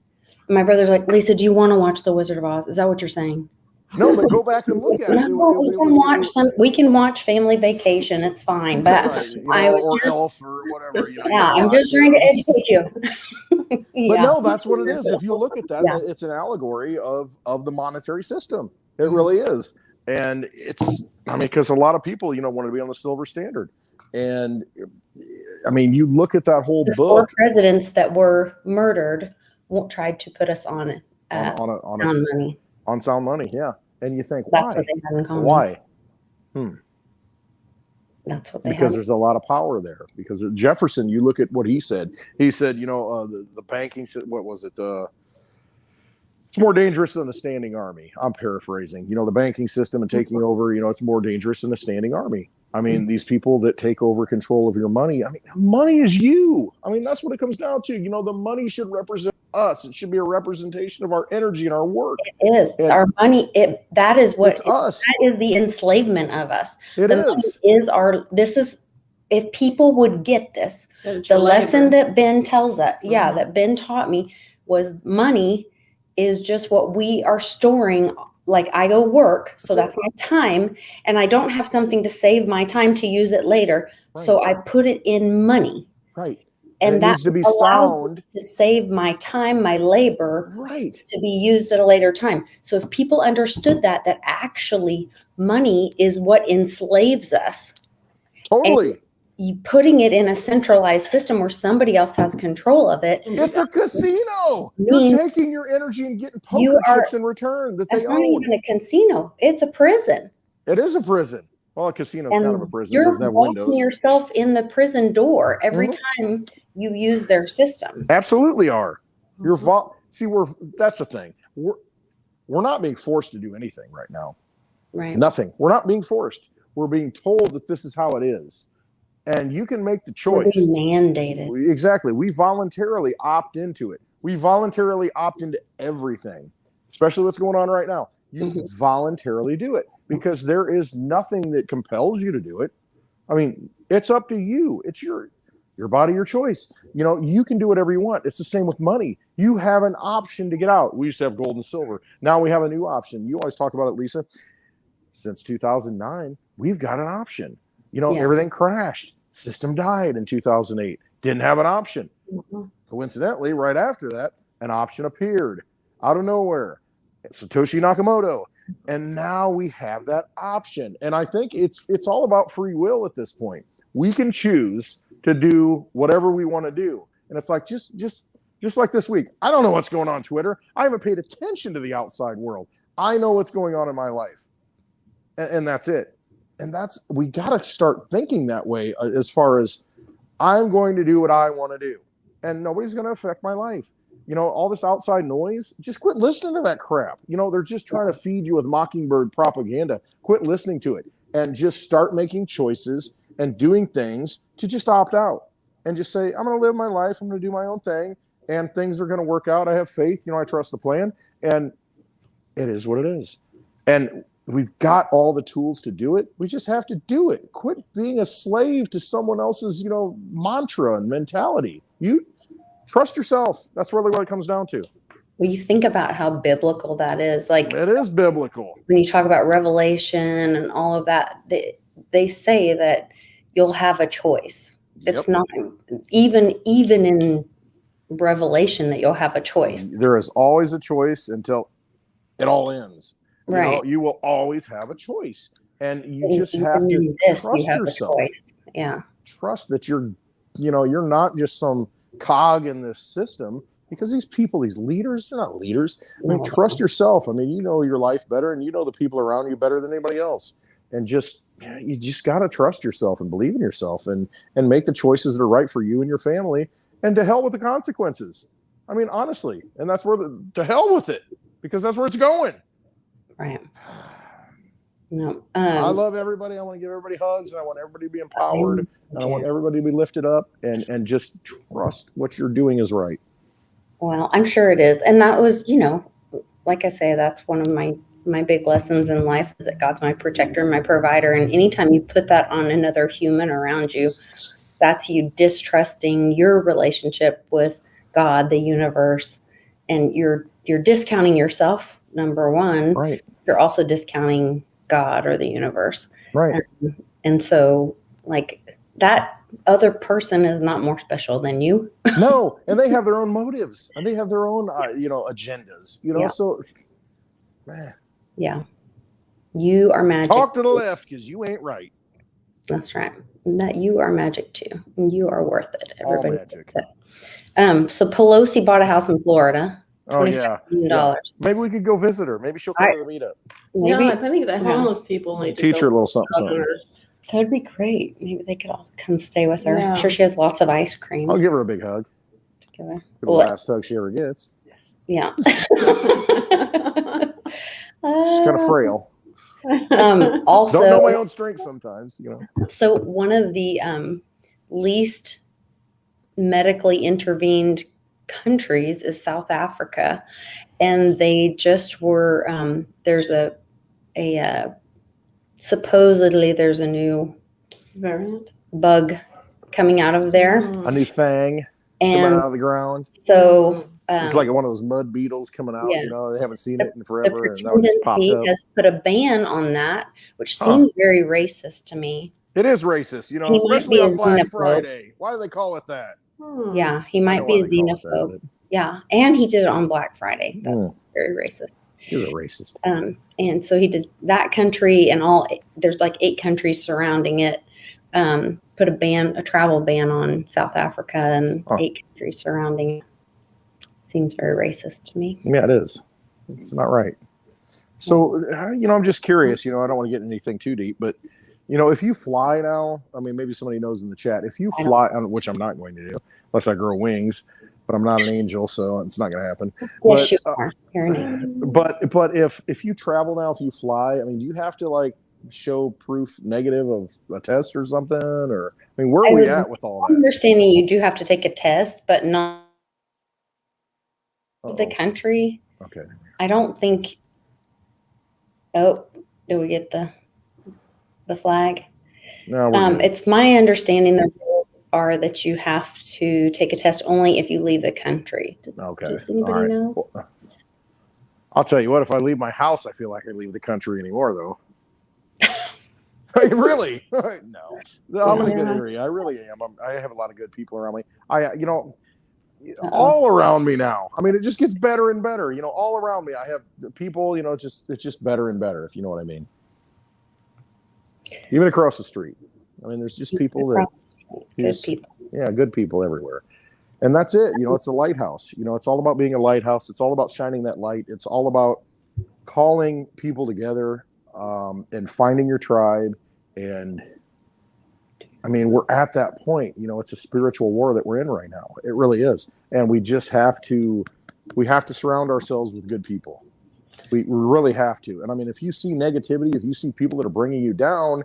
my brother's like, Lisa, do you want to watch the Wizard of Oz? Is that what you're saying? No, but go back and look at it. We can watch Family Vacation. It's fine. But right, or Elf or whatever. I'm just trying to educate you. But no, that's what it is. If you look at that, it's an allegory of the monetary system. It really is. And because a lot of people, want to be on the silver standard. And I mean, you look at that whole book. 4 presidents that were murdered tried to put us on money. On sound money, yeah. And you think, that's why? What they have in common. Why? That's what they because there's a lot of power there. Because Jefferson, you look at what he said. He said, the banking, what was it? It's more dangerous than a standing army. I'm paraphrasing. The banking system and taking over, it's more dangerous than a standing army. I mean, these people that take over control of your money, money is you. That's what it comes down to. The money should represent us. It should be a representation of our energy and our work. It is. Our money, that is what it's us. That is the enslavement of us. If people would get this, the lesson that Ben tells us, that Ben taught me was money is just what we are storing. Like I go work, so that's my time, and I don't have something to save my time to use it later. Right. So I put it in money. Right. And that needs to be sound to save my time, my labor, right, to be used at a later time. So if people understood that actually money is what enslaves us. Totally. Putting it in a centralized system where somebody else has control of it. It's a casino. You're taking your energy and getting poker chips in return that they own. It's not even a casino. It's a prison. It is a prison. Well, a casino is kind of a prison. You're it doesn't have windows. Walking yourself in the prison door every time you use their system. Absolutely are. You're that's the thing. We're not being forced to do anything right now. Right. Nothing. We're not being forced. We're being told that this is how it is. And you can make the choice. We're being mandated. Exactly. We voluntarily opt into it. We voluntarily opt into everything, especially what's going on right now. You voluntarily do it because there is nothing that compels you to do it. It's up to you. It's your body, your choice. You can do whatever you want. It's the same with money. You have an option to get out. We used to have gold and silver. Now we have a new option. You always talk about it, Lisa. Since 2009, we've got an option. Everything crashed. System died in 2008. Didn't have an option. Coincidentally, right after that, an option appeared out of nowhere. Satoshi Nakamoto. And now we have that option. And I think it's all about free will at this point. We can choose to do whatever we want to do. And it's like just like this week. I don't know what's going on Twitter. I haven't paid attention to the outside world. I know what's going on in my life. And that's it. And we got to start thinking that way as far as I'm going to do what I want to do. And nobody's going to affect my life. All this outside noise, just quit listening to that crap. They're just trying to feed you with mockingbird propaganda. Quit listening to it and just start making choices and doing things to just opt out and just say, I'm going to live my life. I'm going to do my own thing and things are going to work out. I have faith. I trust the plan and it is what it is. And we've got all the tools to do it. We just have to do it. Quit being a slave to someone else's, mantra and mentality. You trust yourself. That's really what it comes down to. Well, you think about how biblical that is. Like it is biblical. When you talk about Revelation and all of that, they say that you'll have a choice. It's not even in Revelation that you'll have a choice. There is always a choice until it all ends. Right. You know, you will always have a choice, and you And just even have to in this, you trust have a yourself. choice. Yeah. Trust that you're not just some cog in this system, because these people, these leaders, they're not leaders. I mean, No. trust yourself. I mean, you know your life better, and you know the people around you better than anybody else. And you just got to trust yourself and believe in yourself, and make the choices that are right for you and your family, and to hell with the consequences. I mean, honestly, and that's where to hell with it, because that's where it's going. Right. No. I love everybody. I want to give everybody hugs, and I want everybody to be empowered, and I want everybody to be lifted up, and just trust what you're doing is right. Well, I'm sure it is. And that was, like I say, that's one of my big lessons in life, is that God's my protector and my provider. And anytime you put that on another human around you, that's you distrusting your relationship with God, the universe, and you're discounting yourself, number one. Right. You're also discounting God or the universe. Right. And so, like, that other person is not more special than you. No, and they have their own motives, and they have their own agendas. Yeah. So, man. Yeah. You are magic. Talk to the left, because you ain't right. That's right. That you are magic too. And you are worth it. Everybody. All magic. So Pelosi bought a house in Florida. Oh, yeah. $25 million. Maybe we could go visit her. Maybe she'll come to the meetup. Maybe Yeah, I think the homeless people need to Teach her a go little something. that would be great. Maybe they could all come stay with her. Yeah. I'm sure she has lots of ice cream. I'll give her a big hug. Give her. The last hug she ever gets. Yeah. She's kind of frail. Also, Don't know my own strength sometimes, So one of the least medically intervened countries is South Africa, and they just were there's a supposedly there's a new variant bug coming out of there, A new thing coming and out of the ground. so It's like one of those mud beetles coming out. yes. They haven't seen it in the forever, and now it just popped presidency up. has put a ban on that, which seems very racist to me. It is racist, He might especially be a on Black xenophobe. Friday. Why do they call it that? Yeah, he I might know be why a they call it that, xenophobe. but Yeah, and he did it on Black Friday. That's very racist. He's a racist. And so he did that country, and there's like 8 countries surrounding it. Put a travel ban on South Africa, and 8 countries surrounding it. Seems very racist to me. Yeah, it is. It's not right. So, I'm just curious, I don't want to get anything too deep, but, if you fly now, I mean, maybe somebody knows in the chat, if you fly, which I'm not going to do unless I grow wings, but I'm not an angel, so it's not going to happen. Yes, you are. You're an angel. But if you travel now, if you fly, I mean, do you have to show proof negative of a test or something? Or, I mean, where are we at with all that? Understanding you do have to take a test, but not the country. Okay. I don't think. Oh, do we get the flag? No, we're good. It's my understanding the rules are that you have to take a test only if you leave the country. Does anybody know? Well, I'll tell you what, if I leave my house, I feel like I leave the country anymore, though. Really? No. I'm in a good area. I really am. I have a lot of good people around me. All around me now. I mean, it just gets better and better. All around me, I have people. It's just better and better. If you know what I mean. Even across the street. I mean, there's just people that good people. Yeah, good people everywhere. And that's it. It's a lighthouse. It's all about being a lighthouse. It's all about shining that light. It's all about calling people together and finding your tribe. And I mean, we're at that point. It's a spiritual war that we're in right now. It really is. And we just have to surround ourselves with good people. We really have to. And I mean, if you see negativity, if you see people that are bringing you down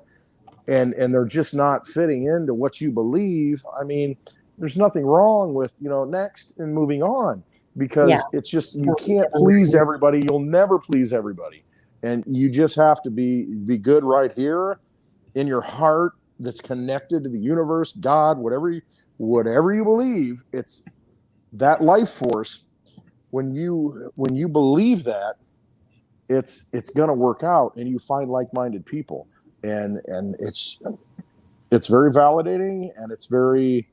and they're just not fitting into what you believe, I mean, there's nothing wrong with, next and moving on, because it's just, you can't please everybody. You'll never please everybody. And you just have to be good right here in your heart that's connected to the universe, God, whatever you believe. It's that life force. When you believe that, it's going to work out, and you find like-minded people, and it's very validating, and it's very,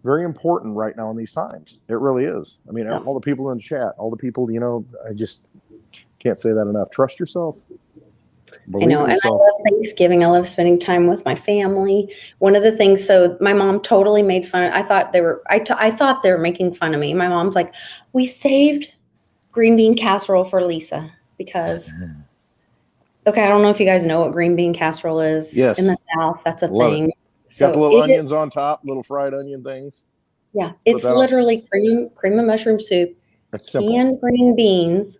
very important right now in these times. It really is. I mean, all the people in the chat, all the people, I just can't say that enough. Trust yourself. I know, and I love Thanksgiving. I love spending time with my family. One of the things, so my mom totally made fun. I thought they were making fun of me. My mom's like, we saved green bean casserole for Lisa because, okay, I don't know if you guys know what green bean casserole is. Yes. In the South, that's a Love thing. So got the little onions on top, little fried onion things. Yeah, it's literally cream of mushroom soup, canned green beans,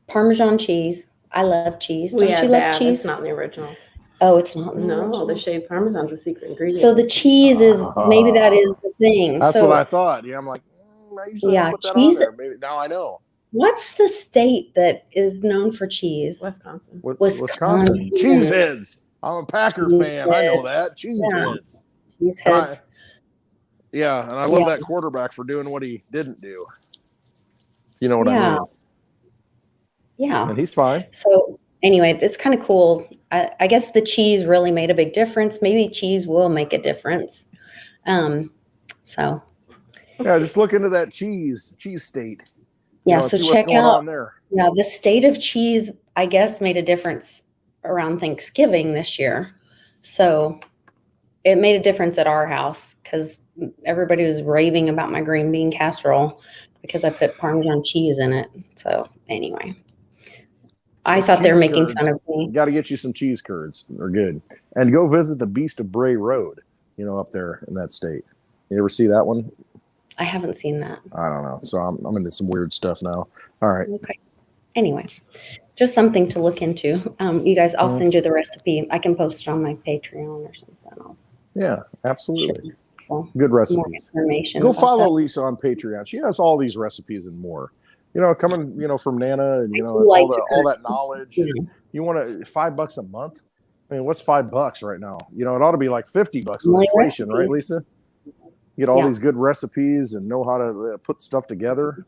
Parmesan cheese. I love cheese. Don't you love cheese? It's not in the original. Oh, it's not in the original. No, the shaved Parmesan's a secret ingredient. So the cheese is, maybe that is the thing. That's what I thought. Yeah, I'm like, I usually don't put that on there. Maybe now I know. What's the state that is known for cheese? Wisconsin. Wisconsin. Cheeseheads. I'm a Packer fan. I know that. Cheeseheads. Cheeseheads. Yeah, and I love that quarterback for doing what he didn't do. You know what I mean? Yeah. And he's fine. So anyway, it's kind of cool. I guess the cheese really made a big difference. Maybe cheese will make a difference. So. Yeah, just look into that cheese state. Yeah, so see check what's going on there. Yeah, the state of cheese, I guess, made a difference around Thanksgiving this year. So it made a difference at our house because everybody was raving about my green bean casserole because I put Parmesan cheese in it. So anyway, I thought they were making fun of me. Got to get you some cheese curds. They're good. And go visit the Beast of Bray Road, up there in that state. You ever see that one? I haven't seen that. I don't know. So I'm into some weird stuff now. All right. Okay. Anyway, just something to look into. You guys, I'll send you the recipe. I can post it on my Patreon or something. Yeah, absolutely. Good recipes. More information. Go follow Lisa on Patreon. She has all these recipes and more. Coming from Nana and all that knowledge. Yeah. You want $5 a month? I mean, what's $5 right now? It ought to be like $50 with inflation, right, Lisa? Get all these good recipes and know how to put stuff together.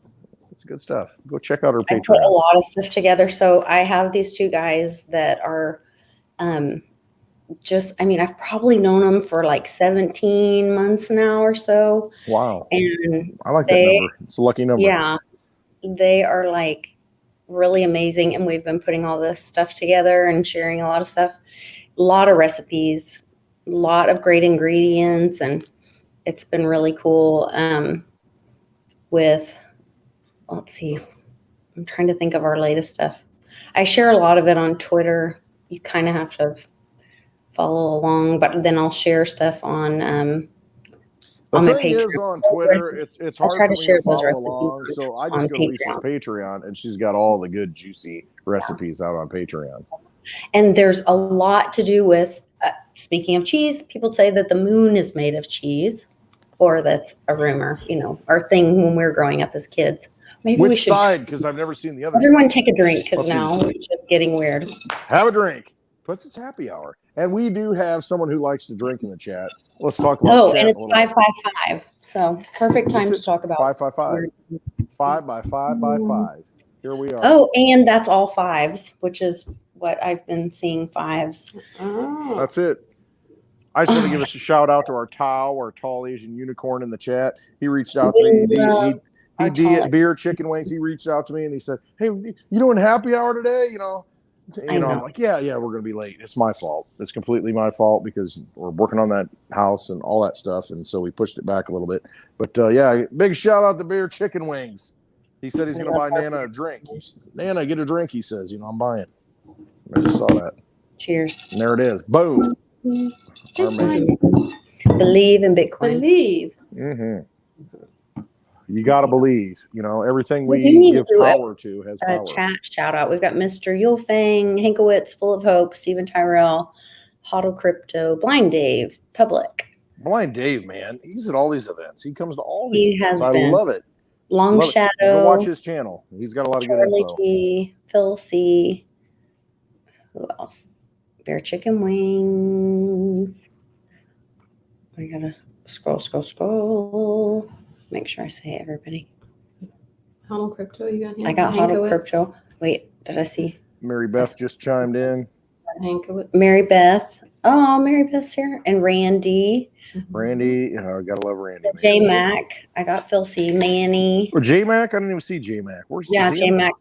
It's good stuff. Go check out her Patreon. I put a lot of stuff together. So I have these two guys that are I've probably known them for like 17 months now or so. Wow. And I like that number. It's a lucky number. Yeah. They are like really amazing. And we've been putting all this stuff together and sharing a lot of stuff, a lot of recipes, a lot of great ingredients. And it's been really cool. Let's see, I'm trying to think of our latest stuff. I share a lot of it on Twitter. You kind of have to follow along, but then I'll share stuff on my Patreon. Is on Twitter, it's hard for me to follow along, so I just go to Lisa's Patreon, and she's got all the good, juicy recipes out on Patreon. And there's a lot to do with, speaking of cheese, people say that the moon is made of cheese, or that's a rumor, our thing when we were growing up as kids. Maybe Which side? Because I've never seen the other Everyone side. Take a drink because now it's just getting weird. Have a drink. Plus, it's happy hour. And we do have someone who likes to drink in the chat. Let's talk about the chat. And it's 555. So perfect time to talk about 555. 5 by 5 by 5. Here we are. Oh, and that's all fives, which is what I've been seeing, fives. Oh. That's it. I just want to give us a shout out to our Tao, our tall Asian unicorn in the chat. He reached out to me. He did beer chicken wings. He reached out to me and he said, "Hey, you doing happy hour today?" I'm like, yeah, we're gonna be late. It's my fault. It's completely my fault because we're working on that house and all that stuff, and so we pushed it back a little bit. But big shout out to beer chicken wings. He said he's gonna buy Nana a drink. Nana, get a drink. He says, I'm buying. I just saw that. Cheers. And there it is. Boom. Believe in Bitcoin. Believe. Mm-hmm. You got to believe, everything we give power to has power. Chat shout out. We've got Mr. Yulfang, Hankowitz, Full of Hope, Stephen Tyrell, Hodl Crypto, Blind Dave, Public. Blind Dave, man. He's at all these events. He comes to all these events. I love it. Long Shadow. Go watch his channel. He's got a lot of good info. Key, Phil C. Who else? Bear Chicken Wings. I gotta scroll. Make sure I say everybody. Hodl Crypto, you got him? I got Hodl Crypto. Wait, did I see? Mary Beth just chimed in. Hankowitz. Mary Beth. Oh, Mary Beth's here. And Randy. Randy, gotta love Randy, man. J Mac. I got Phil C. Manny. Or J Mac? I didn't even see J Mac. Where's Yeah, is he J in Mac.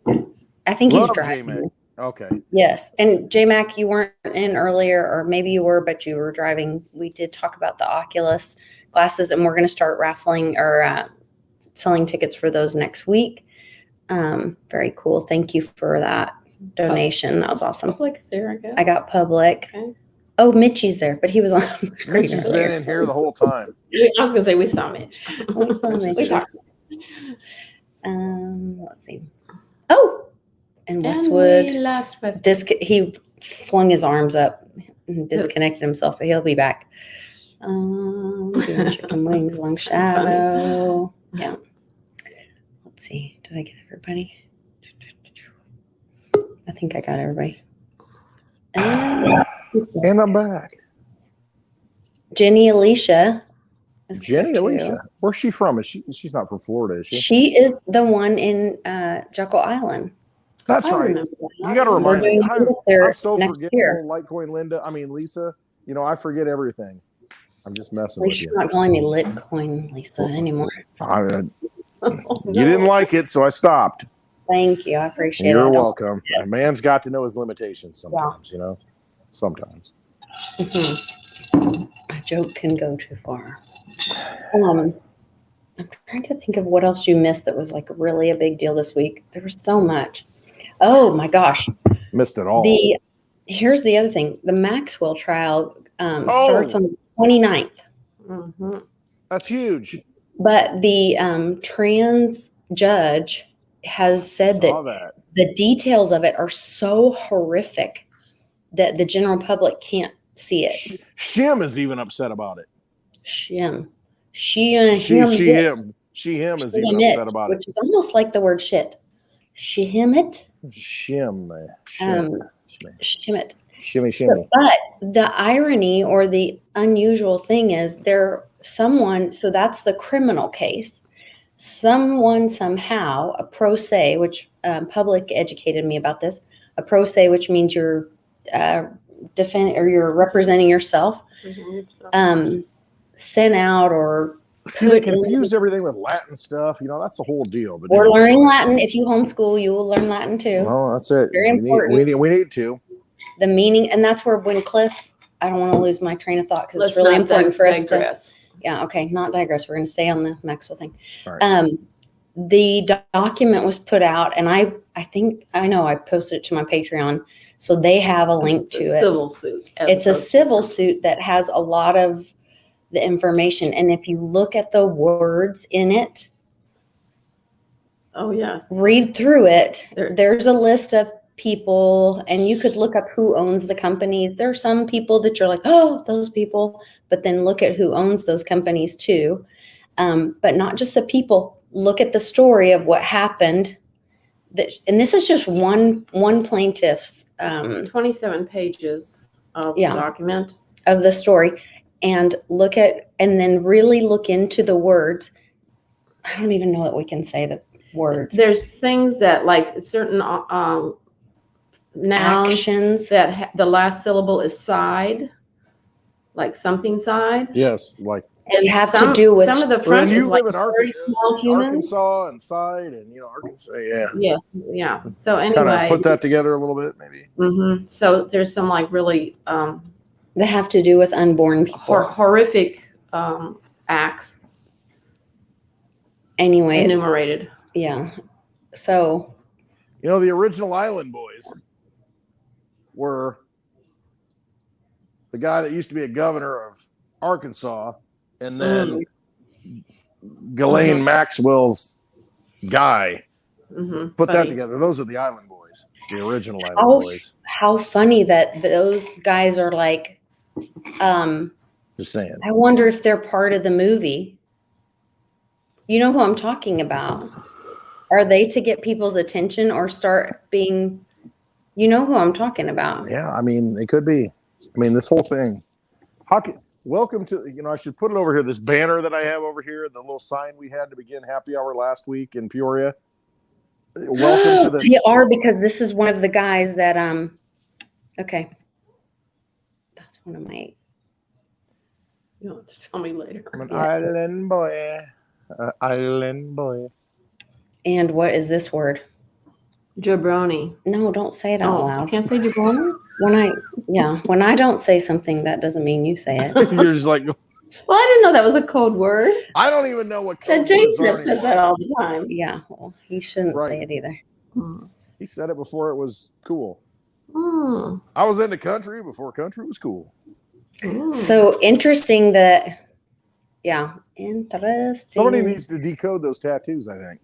I think there? he's Love J driving. Mac. Okay. Yes. And J Mac, you weren't in earlier, or maybe you were, but you were driving. We did talk about the Oculus glasses, and we're going to start raffling or selling tickets for those next week. Very cool. Thank you for that donation. That was awesome. Public is there, I guess. I got Public. Okay. Oh, Mitchie's there, but he was on the screen Mitch's earlier. been in here the whole time. I was gonna say we saw Mitch. We saw Mitch is Mitch. We talked. Let's see. Oh, and Westwood. And we lost Westwood. He flung his arms up and disconnected himself, but he'll be back. Doing chicken wings, long shadow. Yeah. Let's see. Did I get everybody? I think I got everybody. And I'm back. Jenny Alicia. Jenny Alicia. Where's she from? She's not from Florida, is she? She is the one in Jekyll Island. That's I right. remember that. You got to We're remind doing me. there I'm so next forgetful, year. Litecoin Lisa. I forget everything. I'm just messing At with least you. you're not calling me Litcoin Lisa anymore. You didn't like it, so I stopped. Thank you. I appreciate it. You're welcome. A man's got to know his limitations sometimes, Sometimes. Mhm. A joke can go too far. I'm trying to think of what else you missed that was like really a big deal this week. There was so much. Oh my gosh. Missed it all. Here's the other thing. The Maxwell trial starts on the 29th. Mhm. That's huge. But the trans judge has said that the details of it are so horrific that the general public can't see it. Shim is even upset about it. Him She, him him is even upset about it. which is almost like the word shit. Shim it. Shimmy. But the irony or the unusual thing is so that's the criminal case. Someone somehow, a pro se, which Public educated me about this, a pro se, which means you're you're representing yourself, sent out or see, they confuse everything with Latin stuff. That's the whole deal. But we're learning Latin. If you homeschool, you will learn Latin too. No, that's it. Very important. We need to. The meaning, and that's where I don't want to lose my train of thought because it's really important for us to. Yeah, okay, not digress. We're going to stay on the Maxwell thing. Right. The document was put out, and I posted it to my Patreon, so they have a link to it. Civil suit. It's a civil suit that has a lot of the information, and if you look at the words in it, oh yes, read through it. There's a list of people, and you could look up who owns the companies. There are some people that you're like, oh, those people, but then look at who owns those companies too. But not just the people. Look at the story of what happened. And this is just one plaintiff's 27 pages of the document of the story, and then really look into the words. I don't even know that we can say the words. There's things that like certain nouns Actions that the last syllable is side, like something side. Yes, like. And have to do with some of the front. You is live like in Arkansas and side, and Arkansas, yeah. So anyway, kind of put that together a little bit, maybe. Mm-hmm. So there's some like really that have to do with unborn people, horrific acts. Anyway, enumerated. Yeah. So. The original Island Boys were the guy that used to be a governor of Arkansas. And then Ghislaine Maxwell's guy put that together. Those are the Island Boys, the original Island Boys. How funny that those guys are like. Just saying. I wonder if they're part of the movie. You know who I'm talking about? Are they to get people's attention or start being? You know who I'm talking about? Yeah, they could be. This whole thing. Welcome to, I should put it over here, this banner that I have over here, the little sign we had to begin happy hour last week in Peoria. Welcome to this. They are, because this is one of the guys that, okay. That's one of my. You'll have to tell me later. I'm an Yeah. island boy. Island boy. And what is this word? Jabroni. No, don't say it out Oh, you loud. can't say jabroni? When I don't say something, that doesn't mean you say it. You're just like, Well, I didn't know that was a code word. I don't even know what That code words are Jason says anymore. that all the time. Yeah, well, you shouldn't Right. say it either. He said it before it was cool. Mm. I was in the country before country was cool. Mm. So interesting that, interesting. Somebody needs to decode those tattoos, I think.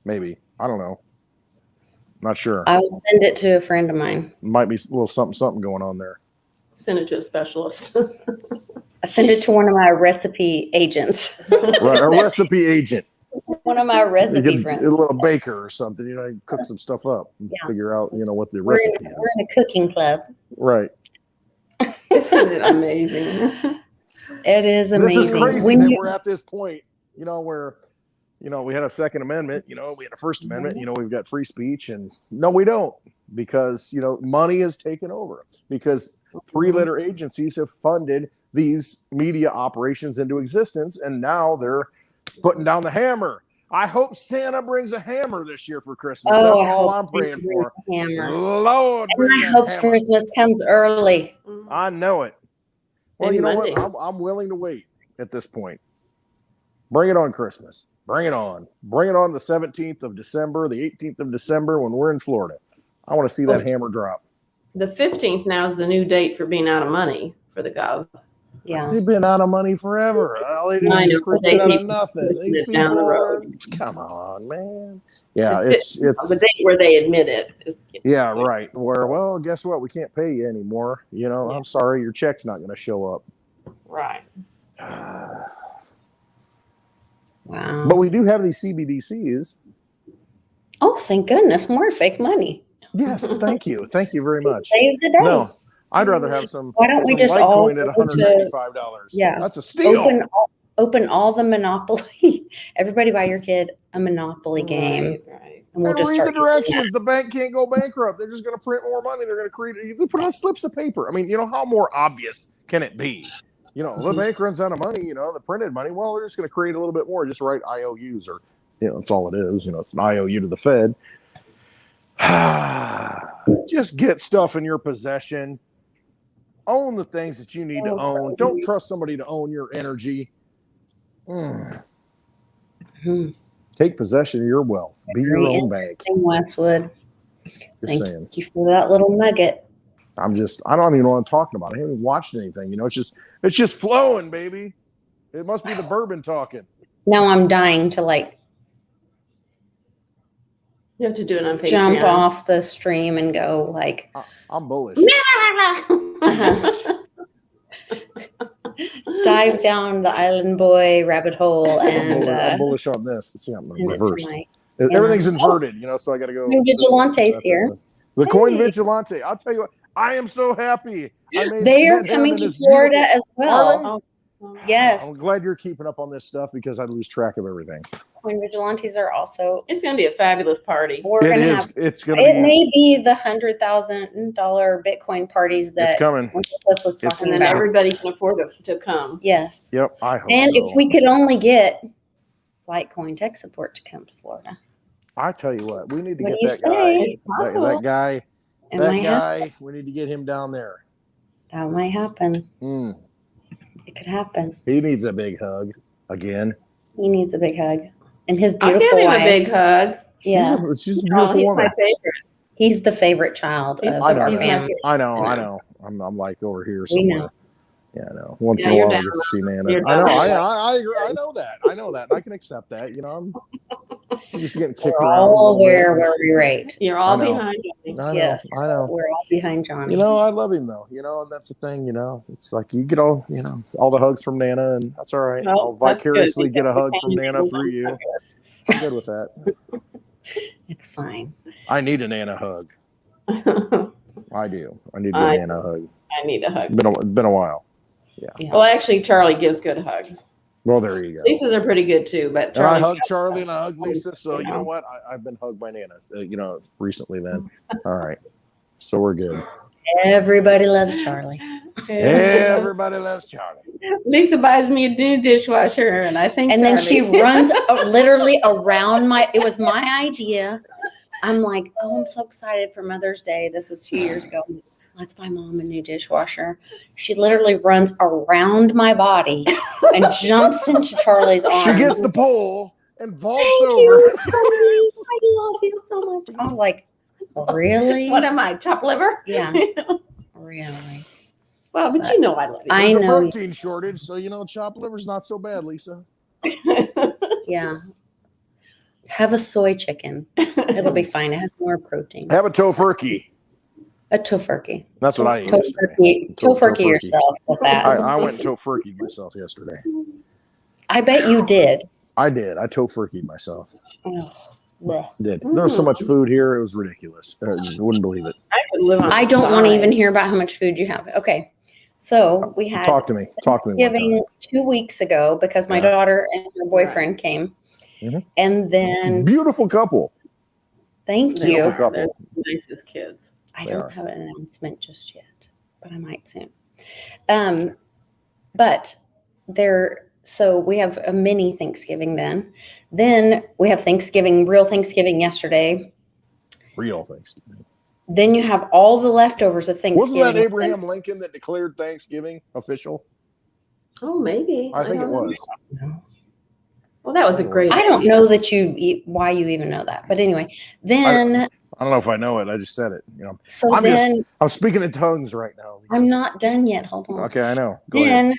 Maybe. I don't know. Not sure. I will send it to a friend of mine. Might be a little something going on there. Send it to a specialist. I send it to one of my recipe agents. Right, a recipe agent. One of my You recipe get friends. a little baker or something, you cook some stuff up and Yeah. figure out, what the We're recipe in is. a cooking club. Right. Isn't it amazing? It is amazing. This is crazy When that you- we're at this point, where, we had a Second Amendment, we had a First Amendment, we've got free speech, and no, we don't, because, money has taken over, because three-letter agencies have funded these media operations into existence, and now they're putting down the hammer. I hope Santa brings a hammer this year for Christmas. Oh, That's I all hope I'm praying Santa brings for. the hammer. Lord, And bring I that hope hammer. Christmas comes early. I know it. Well, Maybe you know Monday. what? I'm willing to wait at this point. Bring it on Christmas. Bring it on. Bring it on the 17th of December, the 18th of December when we're in Florida. I want to see that hammer drop. The 15th now is the new date for being out of money for the Gov. Yeah. They've been out of money forever. All they do I is know, creep they it out of keep nothing. pushing These it down the people are, road. come on, man. Yeah, The it's The date where they admit it is. yeah, right. Where, well, guess what? We can't pay you anymore. I'm sorry, your check's not going to show up. Right. Wow. But we do have these CBDCs. Oh, thank goodness. More fake money. Yes, thank you. Thank you very much. Save the day. No, I'd rather have some. Why don't we some just all Litecoin at go to- $195? Yeah. That's a steal. Open all the Monopoly. Everybody buy your kid a Monopoly game. Right. And we'll And just read start the directions. The bank can't go bankrupt. They're just going to print more money. They're going to create. They put it on slips of paper. I mean, how more obvious can it be? The bank runs out of money. The printed money. Well, they're just going to create a little bit more. Just write IOUs, or that's all it is. It's an IOU to the Fed. Just get stuff in your possession. Own the things that you need to own. Don't trust somebody to own your energy. Take possession of your wealth. Be your own bank. Westwood. Just Thank saying. you for that little nugget. I don't even know what I'm talking about. I haven't even watched anything. It's just flowing, baby. It must be the bourbon talking. Now I'm dying to You have to do it on Patreon. jump off the stream and go I'm bullish. dive down the Island Boy rabbit hole and I'm bullish on this. See, I'm and reversed. tonight. Everything's inverted, so I got to go. New Vigilante's here. The coin Hey. Vigilante. I'll tell you what, I am so happy. They are coming to Florida as well. Yes. I'm glad you're keeping up on this stuff because I lose track of everything. Coin Vigilantes are also. It's going to be a fabulous party. We're It gonna is. have. It's going to It be. may be the $100,000 Bitcoin parties that It's coming. Cliff was It's- talking And then about. everybody can afford to come. Yes. Yep, I hope And so. if we could only get Litecoin tech support to come to Florida, I tell you what, we need to What get do you that guy. say? It's possible. That guy. it That might happen. guy. We need to get him down there. That might happen. It could happen. He needs a big hug again. He needs a big hug. And his I'll beautiful give him wife. a big hug. Yeah. She's a Oh, beautiful he's woman. my favorite. He's the favorite child He's- of I know our that. family. I know. I I know. know. I'm like over here We know. somewhere. Yeah, I know. Once Yeah, in a you're while, I down get to see Nana. You're I know. down I agree. I know that. I know that. I can accept that. I'm just getting kicked We're around. a all little bit. where we rate. You're all I know. behind me. I know. Yes. I know. We're all behind Johnny. I love him though. And that's the thing. It's like you get all the hugs from Nana, and that's all right. Well, I'll that's good. vicariously get a We hug from can Nana do through you. I'm good with that. It's fine. I need a Nana hug. I do. I need a I- Nana hug. I need a hug. Been a while. Yeah. Well, actually, Charlie gives good hugs. Well, there you go. Lisa's are pretty good too, but And I Charlie. hug Charlie and I hug Lisa. So you Yeah. know what? I've been hugged by Nana. Recently. Then. All right. So we're good. Everybody loves Charlie. Everybody loves Charlie. Lisa buys me a new dishwasher, and I think. And then she Charlie- runs literally around it was my idea. I'm like, oh, I'm so excited for Mother's Day. This was a few years ago. Let's buy Mom a new dishwasher. She literally runs around my body and jumps into Charlie's arms. She gets the pole and vaults Thank over. you, Charlie. I love you so much. I'm like, really? What am I, chopped liver? Yeah, really. Well, but you know I love you. I There's a know. protein shortage, so chopped liver's not so bad, Lisa. Yeah. Have a soy chicken. It'll be fine. It has more protein. Have a tofurkey. A tofurkey. That's what I ate yesterday. Tofurkey yourself with that. I went and tofurkeyed myself yesterday. I bet you did. I did. I tofurkeyed myself. Oh, bleh. Did. There was so much food here, it was ridiculous. You wouldn't believe it. I could live on I don't want to even sides. hear about how much food you have. Okay. So we had Talk to me. Talk to me. One Thanksgiving time. 2 weeks ago because my Yeah. daughter and her boyfriend came. Mhm. And then, Beautiful couple. thank They you. are. couple. They're the nicest kids. I They don't are. have an announcement just yet, but I might soon. But so we have a mini Thanksgiving then. Then we have Thanksgiving, real Thanksgiving yesterday. Real Thanksgiving. Then you have all the leftovers of Thanksgiving. Wasn't that Abraham Lincoln that declared Thanksgiving official? Oh, maybe. I think it don't know. was. Well, that was a great. I don't know that why you even know that. But anyway, then I don't know if I know it. I just said it. so I'm then I'm speaking in tongues right now. Lisa. I'm not done yet. Hold on. Okay, I know. Go ahead. Then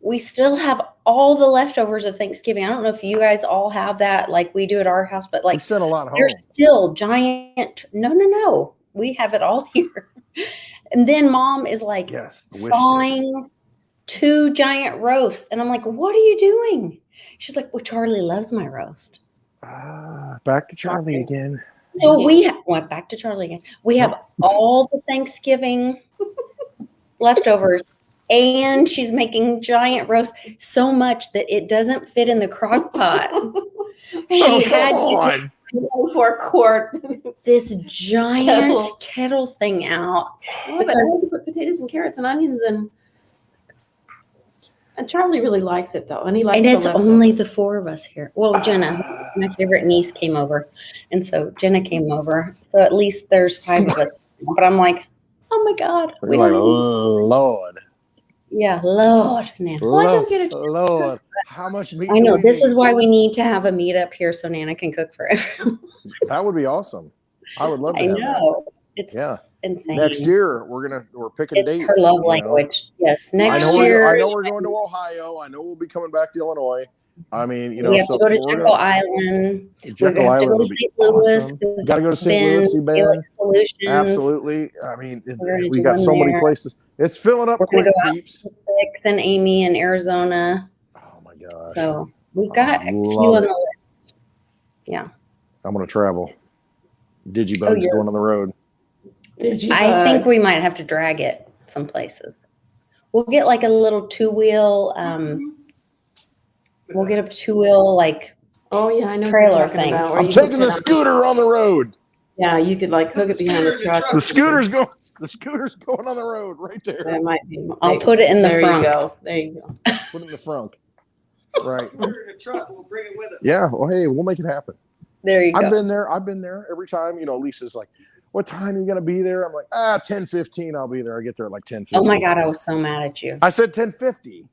we still have all the leftovers of Thanksgiving. I don't know if you guys all have that like we do at our house, but We like sent a lot home. there's still giant. No. We have it all here. And then Mom is like Yes, the wish sticks. thawing 2 giant roasts, and I'm like, "What are you doing?" She's like, "Well, Charlie loves my roast." Back to Charlie again. So we went back to Charlie again. We have all the Thanksgiving leftovers, and she's making giant roast so much that it doesn't fit in the crock pot. She had Come to on. for a quart. this giant kettle thing out. Oh, but I had to put potatoes and carrots and onions and Charlie really likes it though, and he likes. And the it's leftovers. only the 4 of us here. Well, Jenna, my favorite niece, came over. And so Jenna came over. So at least there's 5 of us. But I'm like, oh my God. You're like, Lord. Yeah, Lord. Nana. Well, I don't get it. Lord. How much meat? I do know. we This need? is why we need to have a meetup here so Nana can cook for everyone. That would be awesome. I would love to I have know. It's Yeah. insane. Next year we're picking It's dates. her love you know. language. Yes. I Next know year. I know we're going to Ohio. I know we'll be coming back to Illinois. I mean, we have so to go to we're Jekyll gonna- Island. Jekyll we have Island to go would to be St. Louis. awesome. Got to go to St. Louis, see Ben. Helix Solutions. Absolutely. I mean, We're gonna we do got one so many there. places. It's filling up We're gonna quick, go out peeps. Six and Amy in Arizona. Oh my gosh. So we've got a few love on it. the list. Yeah. I'm going to travel. Digibug's you're- going on the road. I think we might have to drag it some places. We'll get like a little 2-wheel, we'll get a 2-wheel like Oh yeah, I know. what trailer you're talking thing. about, where I'm you could taking the put on- scooter on the road. Yeah, you could like hook it behind the truck. The scooter's going on the road right there. That might be. I'll put it in the there front. you go. There you go. Put it in the front. Right. Put her in a truck. We'll bring it with us. Yeah. Well, hey, we'll make it happen. There you go. I've been there every time. Lisa's like, what time are you going to be there? I'm like, 10:15. I'll be there. I get there at like 10:50. Oh my God, I was so mad at you. I said 10:50.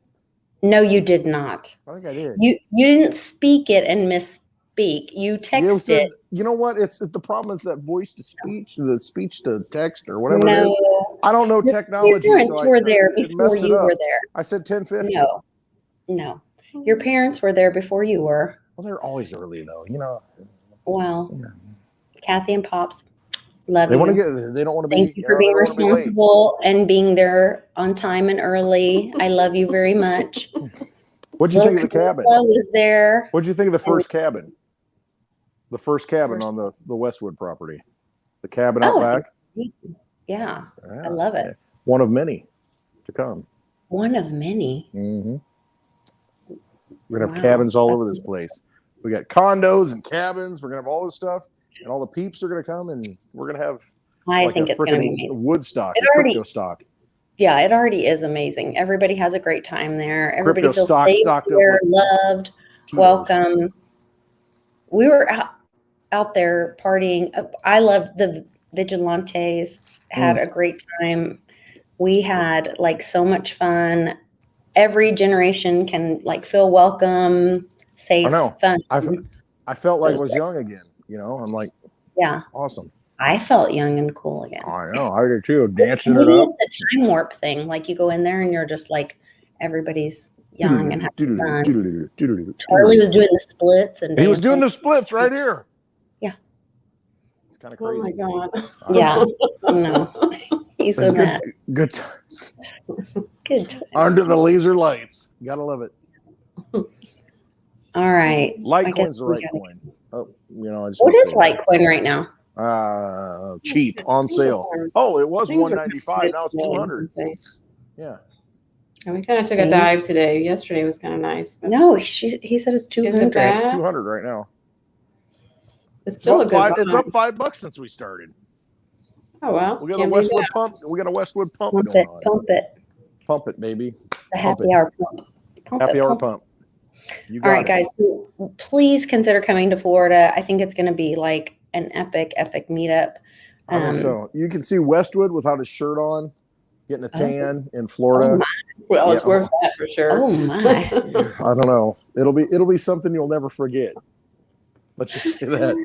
No, you did not. I think I did. You didn't speak it and misspeak. You You texted. said- you know what? It's the problem is that voice to speach, the speach to text or whatever it No, is. I don't know your technology. parents so were there it before messed it you up. were there. I said 10:50. No. Your parents were there before you were. Well, they're always early though. Well, Yeah. Kathy and Pops, love They you. want to get. They don't want to be. Thank you for being they don't wanna be late. responsible and being there on time and early. I love you very much. What'd you think of the Little cabin? Camilla was there. What'd you think of the first cabin? The first cabin on the Westwood property. The cabin out Oh, I back. Yeah, Yeah. I love it. One of many to come. One of many. Mm-hmm. We're gonna have Wow. cabins all over this place. We got condos and cabins. We're gonna have all this stuff, and all the peeps are gonna come, and we're gonna have I like think a it's going to be freaking amazing. Woodstock, It a already- crypto stock. Yeah, it already is amazing. Everybody has a great time there. Everybody Crypto feels stock safe stocked up there, with loved, Tito's. welcome. We were out there partying. I loved the Vigilantes, had a great time. We had like so much fun. Every generation can like feel welcome, safe, I know. fun. I felt like I was young again. You know, I'm like, Yeah, awesome. I felt young and cool again. I know. I did too. Dancing it Maybe up. it's a time warp thing. Like you go in there and you're just like everybody's young and having fun. Charlie was doing the splits and He was doing dancing. the splits right here. Yeah. It's kind of Oh my crazy. God. Yeah. No. He's It's so good. mad. Good time. Good time. Under the laser lights. Gotta love it. All right. I guess Litecoin's the we right gotta- coin. Oh, you know, I just What want to is say that. Litecoin right now? Cheap on sale. Oh, it was Things are 195. Now it's 200. Yeah. And we kind of took a dive today. Yesterday was kind of nice. But No, he said it's 200. bad? It's 200 right now. it's still a good buy. It's up $5 since we started. Oh, well. We got a can't beat Westwood that. pump. We got a Westwood pump Pump going it, on. pump it. Pump it, baby. The Pump happy it. hour pump. Pump Happy it, hour pump it. pump. You got All right, it. guys, please consider coming to Florida. I think it's going to be like an epic meetup. I think so. You can see Westwood without his shirt on, getting a tan in Oh Florida. my. Well, it's Yeah. worth that for sure. Oh my. I don't know. It'll be something you'll never forget. Let's just say that.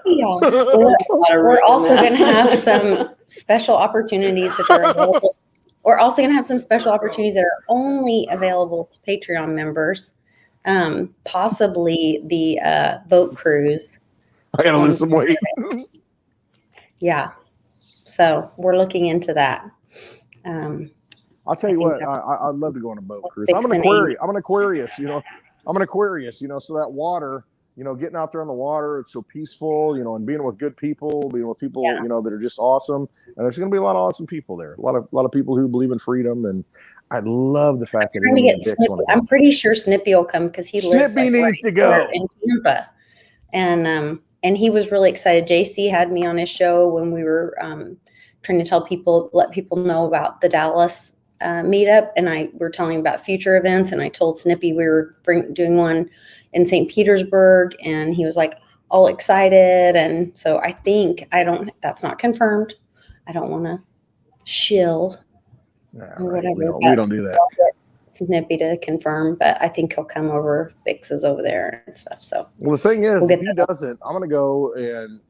Yeah. We're also going to have some special opportunities that are available. We're also going to have some special opportunities that are only available to Patreon members. Possibly the boat cruise. I gotta lose some weight. Yeah. So we're looking into that. I'll tell I you think what, I'd love to go on a boat cruise. Fix I'm an an Aquarius. I'm an Aquarius, you know. I'm an Aquarius, you know, so that water, you know, getting out there on the water, it's so peaceful, you know, and being with good people, being with people, Yeah. you know, that are just awesome. And there's gonna be a lot of awesome people there. A lot of people who believe in freedom. And I love the fact that Trying to me get and Dix Snippy. want to I'm go. pretty sure Snippy will come because he lives Snippy like, needs to right go. there in Tampa, and he was really excited. JC had me on his show when we were trying to let people know about the Dallas meetup, and I were telling him about future events, and I told Snippy we were doing one in St. Petersburg, and he was like all excited. And so I think that's not confirmed. I don't want to shill Nah, or right. whatever. We don't do that. Snippy to confirm, but I think he'll come over. Bix is over there and stuff. So Well, the thing is, We'll if get he doesn't, I'm gonna go and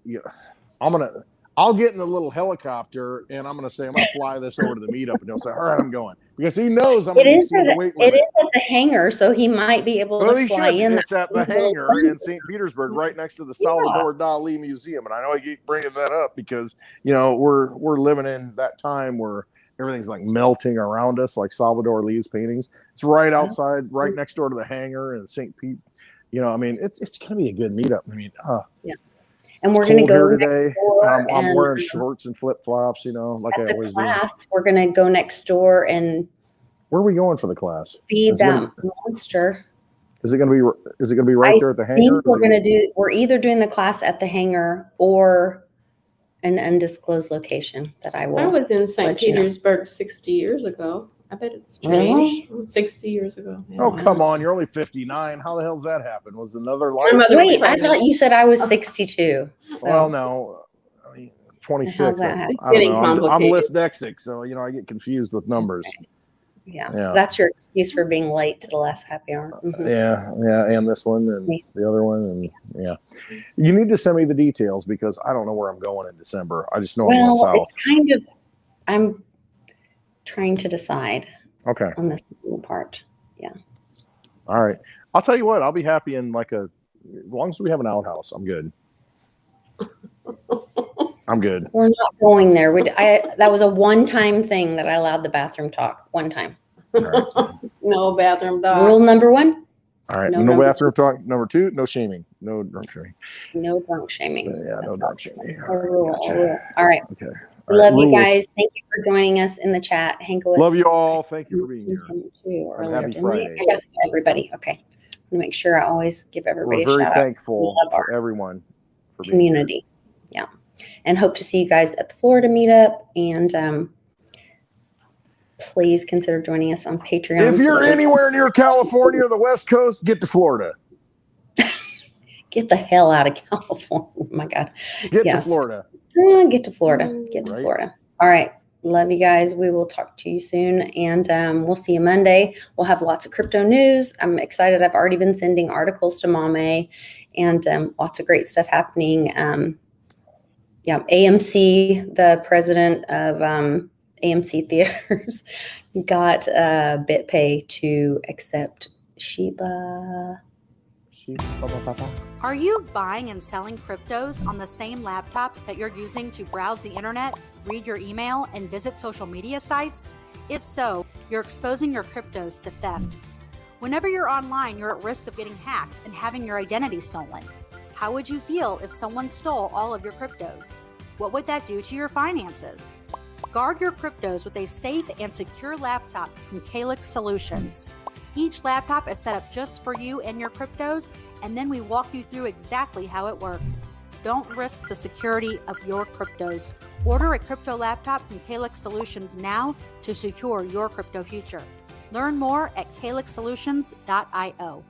I'll get in the little helicopter and I'm gonna say I'm gonna fly this over to the meetup, and he'll say, "All right, I'm going," because he knows I'm it gonna be is seeing the weight limit. it is at the hangar, so he might be able Well, to he fly should. in. It's at the hangar in St. Petersburg, right next to the Salvador Dali Museum. And I know I keep bringing that up because, you know, we're living in that time where everything's like melting around us, like Salvador Dali's paintings. It's right outside, right next door to the hangar in St. Pete. You know, I mean, it's gonna be a good meetup. I mean, and we're it's going to cold go here today. next door I'm and, wearing shorts and flip flops, you know, like I at the always do. class. We're going to go next door and Where are we going for the class? feed Is it that gonna- monster. Is it gonna be right I there at the I think hangar? we're either doing the class at the hangar or an undisclosed location that I I will. was in St. let you know. Petersburg 60 years ago. I bet it's Really? changed. 60 years ago. Yeah. Oh, come on. You're only 59. How the hell's that happen? Was another life? My mother Wait, was I thought you said I was 62. So. Well, no. I mean, 26. How's I that happen? It's don't getting know. I'm complicated. dyslexic, so, you know, I get confused with numbers. Yeah. Yeah. That's your excuse for being late to the last happy hour. Mhm. Yeah. And this one and the other one. And yeah. You need to send me the details because I don't know where I'm going in December. I just know I'm going south. It's kind of, I'm trying to decide Okay. on this part. All right. I'll tell you what, I'll be happy in like as long as we have an outhouse, I'm good. I'm good. We're not going there. That was a one-time thing that I allowed the bathroom talk. One time. All right. No bathroom dog. Rule number 1, All right. No No number bathroom talk. Number 2, no shaming. No drunk shaming. no drunk shaming. Yeah, no That's drunk shaming. a rule. Gotcha. A rule. All right. Okay. We All right, love you rules. guys. Thank you for joining us in the chat. Hankowitz. Love you all. Thank you for being here. Earlier, happy didn't we? Friday. Yes, everybody. Okay. I'm going to make sure I always give everybody We're very a shout out. thankful We love for our everyone for being here. community. Yeah. and hope to see you guys at the Florida meetup. And please consider joining us on Patreon. If you're anywhere near California or the West Coast, get to Florida. Get the hell out of California. Oh my God. Get to Florida. Get to Florida. Get to Right. Florida. All right. Love you guys. We will talk to you soon. And we'll see you Monday. We'll have lots of crypto news. I'm excited. I've already been sending articles to Mame and lots of great stuff happening. AMC, the president of AMC Theaters, got BitPay to accept Shiba. Are you buying and selling cryptos on the same laptop that you're using to browse the internet, read your email, and visit social media sites? If so, you're exposing your cryptos to theft. Whenever you're online, you're at risk of getting hacked and having your identity stolen. How would you feel if someone stole all of your cryptos? What would that do to your finances? Guard your cryptos with a safe and secure laptop from Calyx Solutions. Each laptop is set up just for you and your cryptos, and then we walk you through exactly how it works. Don't risk the security of your cryptos. Order a crypto laptop from Calyx Solutions now to secure your crypto future. Learn more at calyxsolutions.io.